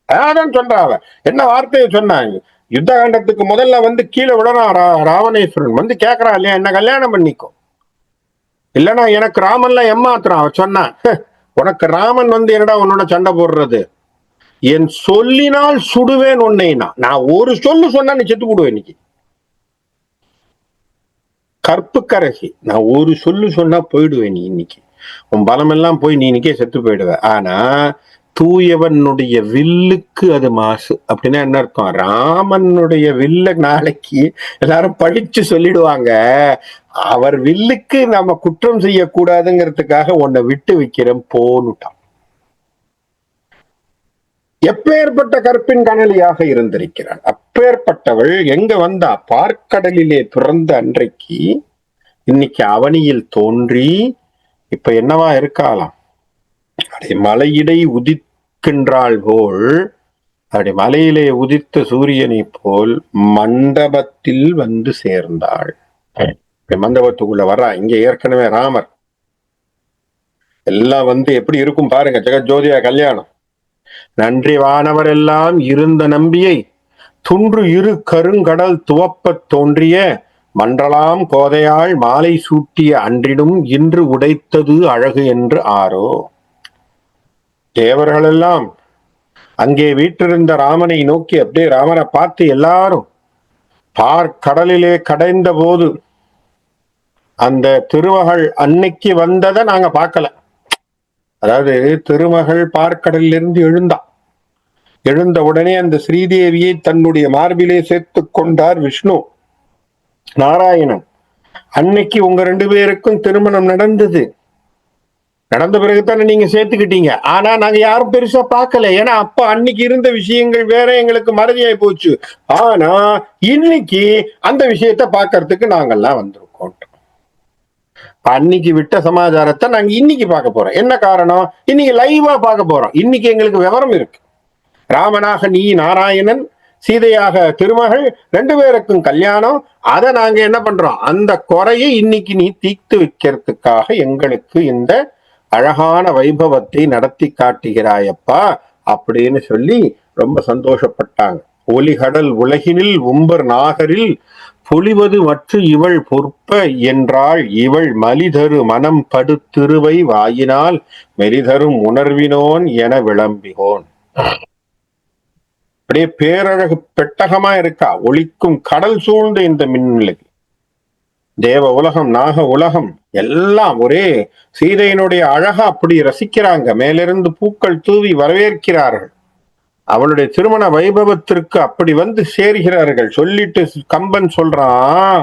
அதான் சொல்றாவ. என்ன வார்த்தையை சொன்னாங்க? யுத்த காண்டத்துக்கு முதல்ல கீழே விடறான் ராவணேஸ்வரன். கேட்கறான் இல்லையா, என்ன கல்யாணம் பண்ணிக்கும், இல்லன்னா எனக்கு ராமன்ல ஏமாத்துறான். அவன் சொன்னான், உனக்கு ராமன் என்னடா உன்னோட சண்டை போடுறது, என் சொல்லினால் சுடுவேன் உன்னைனா. நான் ஒரு சொல்லு சொன்னா நீ செத்து போடுவேன். இன்னைக்கு கற்புக்கரசி, நான் ஒரு சொல்லு சொன்னா போயிடுவேன் நீ. இன்னைக்கு உன் பலம் எல்லாம் போய் நீ இன்னைக்கே செத்து போயிடுவ. ஆனா தூயவனுடைய வில்லுக்கு அது மாசு. அப்படின்னா என்ன அர்த்தம்? ராமனுடைய வில்ல நாளைக்கு எல்லாரும் படிச்சு சொல்லிடுவாங்க, அவர் வில்லுக்கு நம்ம குற்றம் செய்யக்கூடாதுங்கிறதுக்காக உன்னை விட்டு வைக்கிறேன் போனுட்டான். எப்பேற்பட்ட கற்பின் கனலியாக இருந்திருக்கிறாள். அப்பேற்பட்டவள் எங்க வந்தா? பார்க்கடலிலே பிறந்த அன்றைக்கு இன்னைக்கு அவனியில் தோன்றி இப்ப என்னவா இருக்காளாம்? அப்படி மலையிடை உதிக்கின்றாள் போல், அப்படி மலையிலே உதித்த சூரியனை போல் மண்டபத்தில் சேர்ந்தாள். மண்டபத்துக்குள்ள வர்றா. இங்க ஏற்கனவே ராமர் எல்லாம் எப்படி இருக்கும் பாருங்க. ஜெகஜோதியா கல்யாணம். நன்றி வானவர் எல்லாம் இருந்த நம்பியை துன்று இரு கருங்கடல் துவப்பத் தோன்றிய மன்றலாம் கோதையாள் மாலை சூட்டிய அன்றிடும் இன்று உடைத்தது அழகு என்று ஆரோ. தேவர்களெல்லாம் அங்கே வீற்றிருந்த ராமனை நோக்கி அப்படியே ராமனை பார்த்து எல்லாரும் பார்க்கடலிலே கடைந்த போது அந்த திருமகள் அன்னைக்கு வந்ததை நாங்க பார்க்கல. அதாவது திருமகள் பார்க்கடலிலிருந்து எழுந்த உடனே அந்த ஸ்ரீதேவியை தன்னுடைய மார்பிலே சேர்த்து கொண்டார் விஷ்ணு நாராயணன். அன்னைக்கு உங்க 2 பேருக்கும் திருமணம் நடந்தது. நடந்த பிறகுதானே நீங்க சேர்த்துக்கிட்டீங்க. ஆனா நாங்க யாரும் பெருசா பார்க்கல. ஏன்னா அப்ப அன்னைக்கு இருந்த விஷயங்கள் வேற, எங்களுக்கு மறதியாய் போச்சு. ஆனா இன்னைக்கு அந்த விஷயத்த பாக்குறதுக்கு நாங்கெல்லாம் வந்திருக்கோம். அன்னைக்கு விட்ட சமாச்சாரத்தை நாங்க இன்னைக்கு பார்க்க போறோம். என்ன காரணம்? இன்னைக்கு லைவா பார்க்க போறோம். இன்னைக்கு எங்களுக்கு விவரம் இருக்கு. ராமனாக நீ நாராயணன், சீதையாக திருமகள், 2 பேருக்கும் கல்யாணம். அதை நாங்க என்ன பண்றோம்? அந்த குறையை இன்னைக்கு நீ தீர்த்து வைக்கிறதுக்காக எங்களுக்கு இந்த அழகான வைபவத்தை நடத்தி காட்டுகிறாயப்பா அப்படின்னு சொல்லி ரொம்ப சந்தோஷப்பட்டாங்க. ஒலிகடல் உலகினில் உம்பர் நாகரில் பொலிவது மற்ற இவள் பொற்ப என்றாள் இவள் மலிதரு மனம் படுத்திருவை வாயினால் மெலிதரும் உணர்வினோன் என விளம்பிகோன். அப்படியே பேரழகு பெட்டகமா இருக்கா. ஒளிக்கும் கடல் சூழ்ந்த இந்த மின்னிலகு தேவ உலகம், நாக உலகம் எல்லாம் ஒரே சீதையினுடைய அழகா அப்படி ரசிக்கிறாங்க. மேலிருந்து பூக்கள் தூவி வரவேற்கிறார்கள். அவளுடைய திருமண வைபவத்திற்கு அப்படி சேர்கிறார்கள். சொல்லிட்டு கம்பன் சொல்றான்,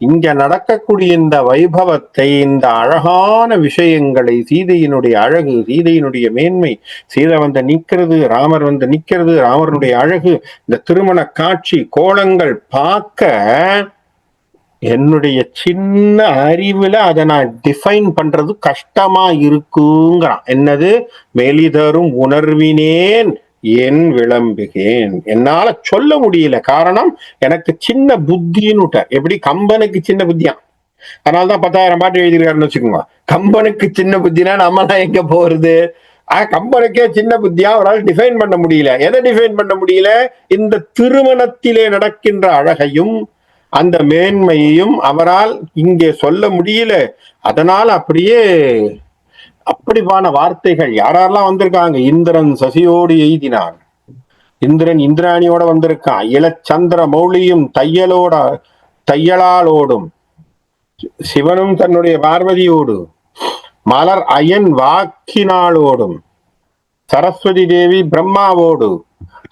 இங்க நடக்கக்கூடிய இந்த வைபவத்தை, இந்த அழகான விஷயங்களை, சீதையினுடைய அழகு, சீதையினுடைய மேன்மை, சீதை நிக்கிறது, ராமர் நிக்கிறது, ராமருடைய அழகு, இந்த திருமண காட்சி கோலங்கள் பார்க்க என்னுடைய சின்ன அறிவுல அதை நான் டிஃபைன் பண்றது கஷ்டமா இருக்குங்கிறான். என்னது? மெலிதரும் உணர்வினேன் என் விளம்புகேன். என்னால சொல்ல முடியல. காரணம், எனக்கு சின்ன புத்தின்னு. எப்படி? கம்பனுக்கு சின்ன புத்தியா, அதனாலதான் 10,000 பாட்டு எழுதிருக்காருன்னு வச்சுக்கோங்க. கம்பனுக்கு சின்ன புத்தினா நம்மளாம் எங்க போறது? கம்பனுக்கே சின்ன புத்தியா அவரால் டிஃபைன் பண்ண முடியல. எதை டிஃபைன் பண்ண முடியல? இந்த திருமணத்திலே நடக்கின்ற அழகையும் அந்த மேன்மையையும் அவரால் இங்கே சொல்ல முடியல. அதனால அப்படியே அப்படிப்பான வார்த்தைகள் யாரெல்லாம் வந்திருக்காங்க. இந்திரன் சசியோடு எய்தினான். இந்திரன் இந்திராணியோட வந்திருக்கான். இளச்சந்திர மௌலியும் தையலாலோடும், சிவனும் தன்னுடைய பார்வதியோடு, மலர் அயன் வாக்கினாளோடும், சரஸ்வதி தேவி பிரம்மாவோடு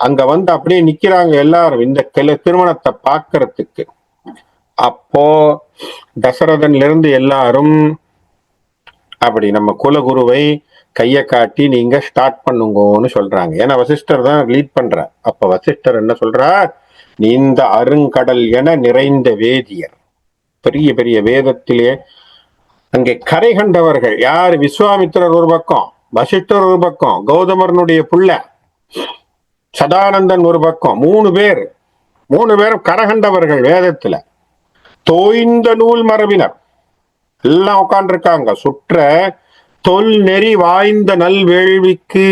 அங்க அப்படியே நிக்கிறாங்க எல்லாரும் இந்த திருமணத்தை பார்க்கறதுக்கு. அப்போ தசரதன்ல இருந்து எல்லாரும் அப்படி நம்ம குலகுருவை கையை காட்டி நீங்க ஸ்டார்ட் பண்ணுங்கன்னு சொல்றாங்க. ஏன்னா வசிஷ்டர் தான் லீட் பண்ற. அப்ப வசிஷ்டர் என்ன சொல்றார், நீந்த அருங்கடல் என நிறைந்த வேதியர், பெரிய பெரிய வேதத்திலே அங்கே கரை கண்டவர்கள் யார்? விஸ்வாமித்திரர் ஒரு பக்கம், வசிஷ்டர் ஒரு பக்கம், கௌதமரனுடைய புள்ள சதானந்தன் ஒரு பக்கம், மூணு பேரும் கரகண்டவர்கள் வேதத்துல. தோய்ந்த நூல் மரபினர் எல்லாம் உட்கார்ந்துருக்காங்க. சுற்ற தொல் நெறி வாய்ந்த நல் வேள்விக்கு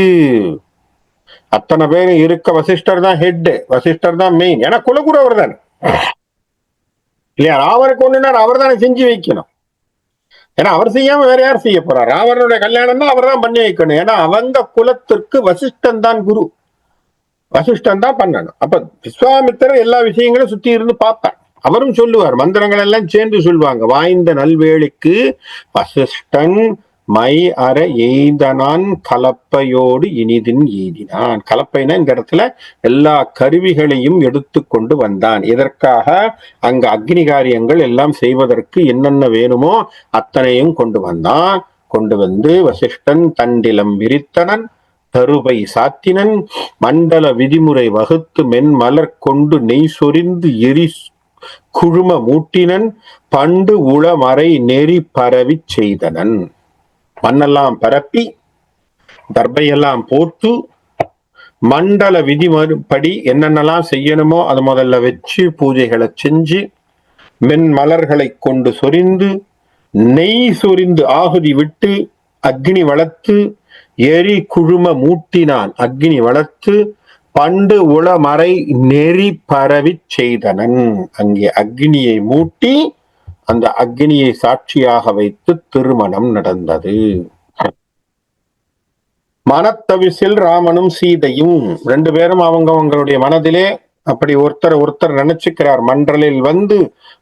அத்தனை பேரும் இருக்க. வசிஷ்டர் தான் ஹெட், வசிஷ்டர் தான் மெயின். ஏன்னா குலகுரு அவர் தானே இல்லையா? ராவருக்கு ஒண்ணுன்னா அவர் தானே செஞ்சு வைக்கணும். ஏன்னா அவர் செய்யாம வேற யார் செய்ய போறார்? ராவனுடைய கல்யாணம்னா அவர் தான் பண்ணி வைக்கணும். ஏன்னா அவங்க குலத்திற்கு வசிஷ்டன் தான் குரு, வசிஷ்டன் தான் பண்ணணும். அப்ப விஸ்வாமித்திரர் எல்லா விஷயங்களும் சுத்தி இருந்து பார்ப்பார். அவரும் சொல்லுவார், மந்திரங்கள் எல்லாம் சேர்ந்து சொல்லுவாங்க. வாய்ந்த நல்வேளிக்கு வசிஷ்டன் மை அற எய்தனான் கலப்பையோடு இனிதின் எய்தினான். கலப்பைனா இந்த இடத்துல எல்லா கருவிகளையும் எடுத்து கொண்டு வந்தான். இதற்காக அங்க அக்னி காரியங்கள் எல்லாம் செய்வதற்கு என்னென்ன வேணுமோ அத்தனையும் கொண்டு வந்தான். கொண்டு வந்து வசிஷ்டன் தண்டிலம் விரித்தனன், தருபை சாத்தினன், மண்டல விதிமுறை வகுத்து மென்மலர் கொண்டு நெய் சொரிந்து எரி குழும மூட்டினன், பண்டு உளமறை நெறி பரவி செய்தனன். மண்ணெல்லாம் பரப்பி தர்பையெல்லாம் போட்டு மண்டல விதிப்படி என்னென்னலாம் செய்யணுமோ அது முதல்ல வச்சு பூஜைகளை செஞ்சு மென் மலர்களை கொண்டு சொரிந்து நெய் சொரிந்து ஆகுதி விட்டு அக்னி வளர்த்து எரி குழும மூட்டினான். அக்னி வளர்த்து பண்டு உளமறை நெறி பரவி செய்தனன். அங்கே அக்னியை மூட்டி அந்த அக்னியை சாட்சியாக வைத்து திருமணம் நடந்தது. மனத்தவிசில் ராமனும் சீதையும் ரெண்டு பேரும் அவங்களுடைய மனதிலே அப்படி ஒருத்தர் நினைச்சுக்கிறார். மன்றலில் வந்து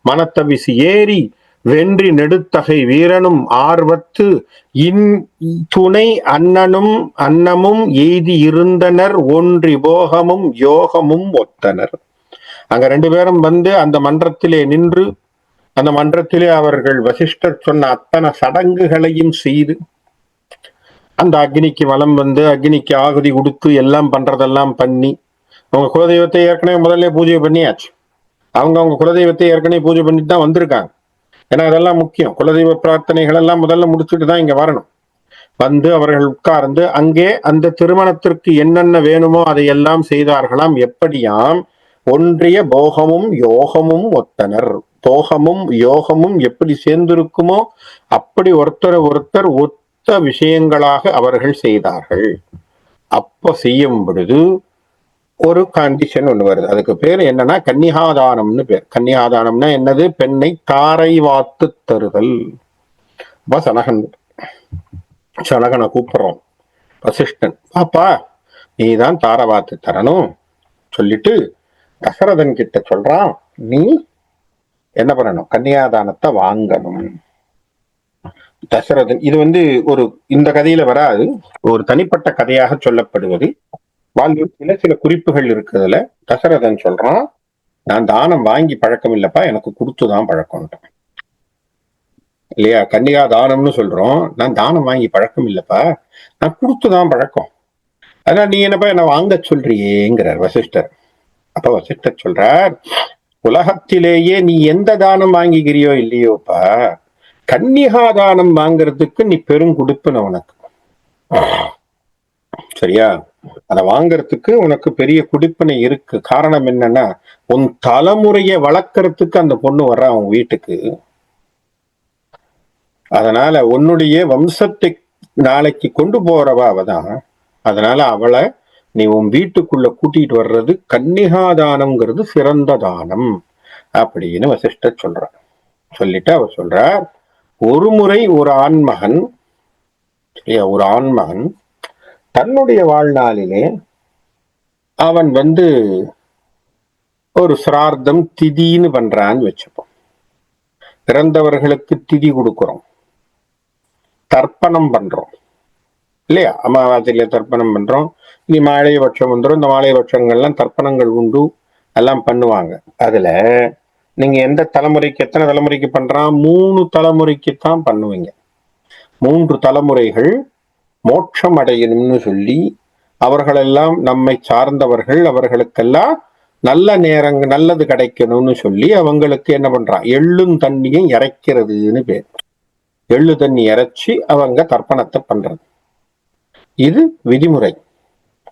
மனத்தவிசி ஏறி வென்றி நெடுத்தகை வீரனும் ஆர்வத்து இன் துணை அன்னமும் எய்தி இருந்தனர், ஒன்றி போகமும் யோகமும் ஒத்தனர். அங்க ரெண்டு பேரும் வந்து அந்த மன்றத்திலே நின்று அந்த மன்றத்திலே அவர்கள் வசிஷ்டர் சொன்ன அத்தனை சடங்குகளையும் செய்து அந்த அக்னிக்கு வலம் வந்து அக்னிக்கு ஆகுதி கொடுத்து எல்லாம் பண்றதெல்லாம் பண்ணி, அவங்க குலதெய்வத்தை ஏற்கனவே முதல்ல பூஜை பண்ணியாச்சு. அவங்க குலதெய்வத்தை ஏற்கனவே பூஜை பண்ணிட்டு தான் வந்திருக்காங்க. ஏன்னா அதெல்லாம் முக்கியம். குலதெய்வ பிரார்த்தனைகள் எல்லாம் முதல்ல முடிச்சுட்டு தான் இங்க வரணும். வந்து அவர்கள் உட்கார்ந்து அங்கே அந்த திருமணத்திற்கு என்னென்ன வேணுமோ அதையெல்லாம் செய்தார்களாம். எப்படியாம்? ஒன்றிய போகமும் யோகமும் ஒத்தனர். போகமும் யோகமும் எப்படி சேர்ந்திருக்குமோ அப்படி ஒருத்தர் ஒத்த விஷயங்களாக அவர்கள் செய்தார்கள். அப்ப செய்யும் பொழுது ஒரு கண்டிஷன் ஒண்ணு வருது. அதுக்கு பேர் என்னன்னா கன்னிகாதானம்னு பேர். கன்னிகாதானம்னா என்னது? பெண்ணை தாரை வாத்து தருதல். சனகனை கூப்பிடுறோம். வசிஷ்டன், பாப்பா நீதான் தாரை வாத்து தரணும் சொல்லிட்டு தசரதன் கிட்ட சொல்றான், நீ என்ன பண்ணணும்? கன்னியாதானத்தை வாங்கணும். தசரதன், இது வந்து ஒரு இந்த கதையில வராது, ஒரு தனிப்பட்ட கதையாக சொல்லப்படுவது. வாழ்வில் சில குறிப்புகள் இருக்குதுல. தசரதன் சொல்றான், நான் தானம் வாங்கி பழக்கம் இல்லப்பா, எனக்கு கொடுத்துதான் பழக்கம் இல்லையா? கன்னிகா தானம்னு சொல்றோம், நான் தானம் வாங்கி பழக்கம் இல்லப்பா, நான் கொடுத்துதான் பழக்கம். அதனால நீ என்னப்பா என்ன வாங்க சொல்றியேங்கிறார் வசிஷ்டர். அப்ப வசிஷ்டர் சொல்றார், உலகத்திலேயே நீ எந்த தானம் வாங்கிக்கிறியோ இல்லையோப்பா, கன்னிகா தானம் வாங்கறதுக்கு நீ பெருங்குடுப்பின உனக்கு. சரியா? அதை வாங்கறதுக்கு உனக்கு பெரிய குடிப்பினை இருக்கு. காரணம் என்னன்னா, உன் தலைமுறையை வளர்க்கறதுக்கு அந்த பொண்ணு வர்றா உன் வீட்டுக்கு. அதனால உன்னுடைய வம்சத்தை நாளைக்கு கொண்டு போறவா அவதான். அதனால அவளை நீ உன் வீட்டுக்குள்ள கூட்டிட்டு வர்றது கன்னிகாதானம்ங்கிறது சிறந்த தானம் அப்படின்னு வசிஷ்டர் சொல்றார். சொல்லிட்டு அவர் சொல்றார், ஒரு முறை ஒரு ஆண்மகன் தன்னுடைய வாழ்நாளிலே அவன் வந்து ஒரு சிரார்த்தம் திதின்னு பண்றான்னு வச்சுப்போம். பிறந்தவர்களுக்கு திதி கொடுக்கிறோம், தர்ப்பணம் பண்றோம் இல்லையா? அமாவாசையில தர்ப்பணம் பண்றோம். இனி மாலை பட்சம் வந்துடும். இந்த மாலை பட்சங்கள்லாம் தர்ப்பணங்கள் உண்டு, எல்லாம் பண்ணுவாங்க. அதுல நீங்க எந்த தலைமுறைக்கு, எத்தனை தலைமுறைக்கு பண்றான்? 3 தலைமுறைக்கு தான் பண்ணுவீங்க. 3 தலைமுறைகள் மோட்சம் அடையணும்னு சொல்லி அவர்களெல்லாம் நம்மை சார்ந்தவர்கள், அவர்களுக்கெல்லாம் நல்ல நேரங்கள் நல்லது கிடைக்கணும்னு சொல்லி அவங்களுக்கு என்ன பண்றான், எள்ளும் தண்ணியும் இறைக்கிறதுன்னு பேர். எள்ளு தண்ணி இறைச்சி அவங்க தர்ப்பணத்தை பண்றது. இது விதிமுறை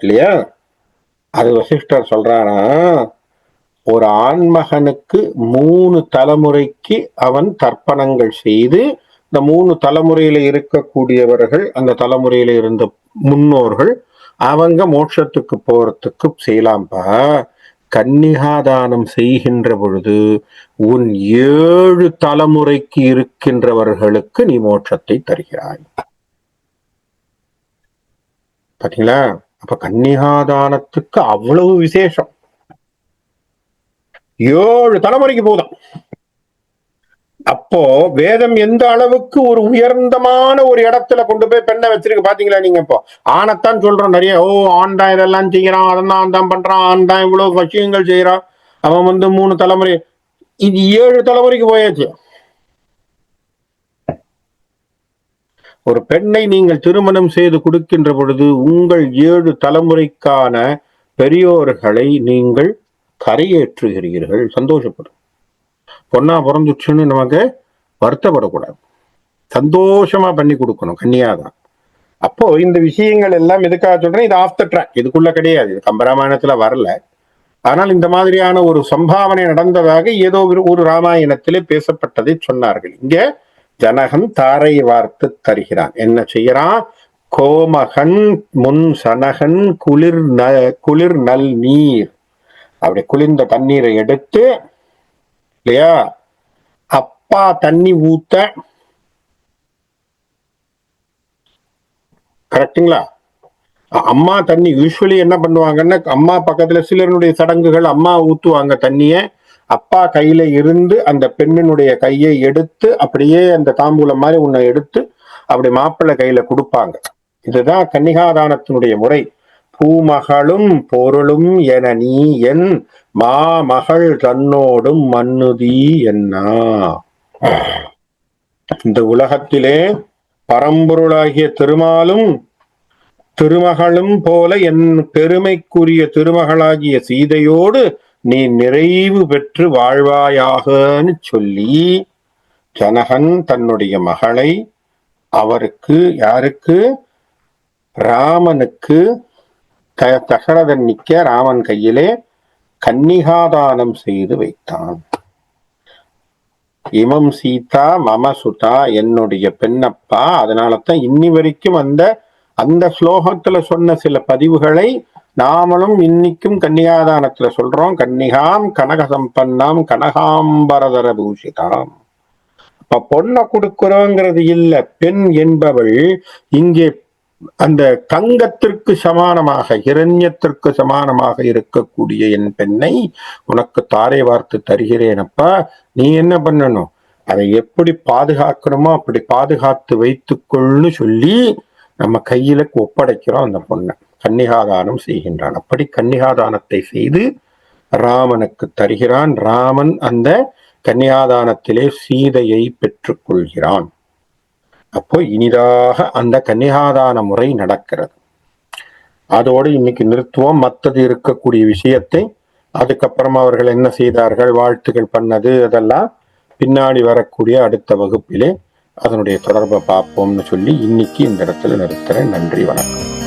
இல்லையா? அது வசிஷ்டர் சொல்றானா, ஒரு ஆண்மகனுக்கு 3 தலைமுறைக்கு அவன் தர்ப்பணங்கள் செய்து, இந்த 3 தலைமுறையில இருக்கக்கூடியவர்கள், அந்த தலைமுறையில இருந்த முன்னோர்கள் அவங்க மோட்சத்துக்கு போறதுக்கு செய்யலாம்பா. கன்னிகாதானம் செய்கின்ற பொழுது உன் 7 தலைமுறைக்கு இருக்கின்றவர்களுக்கு நீ மோட்சத்தை தருகிறாய். பாத்தீங்களா? அப்ப கன்னிகாதானத்துக்கு அவ்வளவு விசேஷம். 7 தலைமுறைக்கு போதும். அப்போ வேதம் எந்த அளவுக்கு ஒரு உயர்ந்தமான ஒரு இடத்துல கொண்டு போய் பெண்ணை வச்சிருக்கு பாத்தீங்களா நீங்க? இப்போ ஆணைத்தான் சொல்றோம் நிறைய, ஆண் தான் இதெல்லாம் செய்யறான், அதான் தான் பண்றான், ஆண் தான் இவ்வளவு விஷயங்கள் செய்யறான், அவன் 3 தலைமுறை, இது 7 தலைமுறைக்கு போயாச்சு. ஒரு பெண்ணை நீங்கள் திருமணம் செய்து கொடுக்கின்ற பொழுது உங்கள் 7 தலைமுறைக்கான பெரியோர்களை நீங்கள் கரையேற்றுகிறீர்கள். சந்தோஷப்படும். பொண்ணா பிறந்துச்சுன்னு நமக்கு வருத்தப்படக்கூடாது, சந்தோஷமா பண்ணி கொடுக்கணும். கன்னியாதான். அப்போ இந்த விஷயங்கள் எல்லாம் எதுக்காக சொல்றேன், இது ஆஃப் த ட்ராக், இதுக்குள்ள கிடையாது, இது கம்பராமாயணத்துல வரல. ஆனால் இந்த மாதிரியான ஒரு சம்பாவனை நடந்ததாக ஏதோ ஒரு ராமாயணத்திலே பேசப்பட்டதை சொன்னார்கள். இங்க ஜனகன் தாரை வார்த்து தருகிறான். என்ன செய்யறான்? கோமகன் முன் சனகன் குளிர் நல் நீர், அப்படி குளிர்ந்த தண்ணீரை எடுத்து இல்லையா, அப்பா தண்ணி ஊத்த, கரெக்டுங்களா? அம்மா தண்ணி யூஸ்வலி என்ன பண்ணுவாங்கன்னா, அம்மா பக்கத்துல சிலருடைய சடங்குகள் அம்மா ஊத்துவாங்க தண்ணிய, அப்பா கையில இருந்து அந்த பெண்ணினுடைய கையை எடுத்து அப்படியே அந்த தாம்பூலம் மாதிரி உன்னை எடுத்து அப்படி மாப்பிள்ளை கையில கொடுப்பாங்க. இதுதான் கன்னிகாதானத்தினுடைய முறை. பூமகளும் பொருளும் என நீ என் மாமகள் தன்னோடும் மன்னுதி என்னா. இந்த உலகத்திலே பரம்பொருளாகிய திருமாலும் திருமகளும் போல என் பெருமைக்குரிய திருமகளாகிய சீதையோடு நீ நிறைவு பெற்று வாழ்வாயாகன்னு சொல்லி ஜனகன் தன்னுடைய மகளை அவருக்கு, யாருக்கு? ராமனுக்கு, தசரதன் நிக்க ராமன் கையிலே கன்னிகாதானம் செய்து வைத்தான். இமம் சீதா மம சுதா, என்னுடைய பெண்ணப்பா. அதனாலதான் இன்னி வரைக்கும் அந்த ஸ்லோகத்துல சொன்ன சில பதிவுகளை நாமளும் இன்னைக்கும் கன்னிகாதானத்துல சொல்றோம். கன்னிகாம் கனக சம்பன்னாம் கனகாம்பரதர பூஷிதாம். இப்ப பொண்ணை கொடுக்கிறோங்கிறது இல்ல, பெண் என்பவள் இங்கே அந்த தங்கத்திற்கு சமானமாக, இரண்யத்திற்கு சமானமாக இருக்கக்கூடிய என் பெண்ணை உனக்கு தாரை வார்த்து தருகிறேனப்பா. நீ என்ன பண்ணணும், அதை எப்படி பாதுகாக்கணுமோ அப்படி பாதுகாத்து வைத்துக்கொள்னு சொல்லி நம்ம கையில ஒப்படைக்கிறோம் அந்த பொண்ணை. கன்னிகாதானம் செய்கின்றான். அப்படி கன்னிகாதானத்தை செய்து ராமனுக்கு தருகிறான். ராமன் அந்த கன்னிகாதானத்திலே சீதையை பெற்றுக் கொள்கிறான். அப்போ இனிதாக அந்த கன்னிகாதான முறை நடக்கிறது. அதோடு இன்னைக்கு நிறுத்துவோம். மற்றது இருக்கக்கூடிய விஷயத்தை அதுக்கப்புறம் அவர்கள் என்ன செய்தார்கள், வாழ்த்துக்கள் பண்ணது, அதெல்லாம் பின்னாடி வரக்கூடிய அடுத்த வகுப்பிலே அதனுடைய தொடர்பை பார்ப்போம்னு சொல்லி இன்னைக்கு இந்த இடத்துல நிறுத்துறேன். நன்றி, வணக்கம்.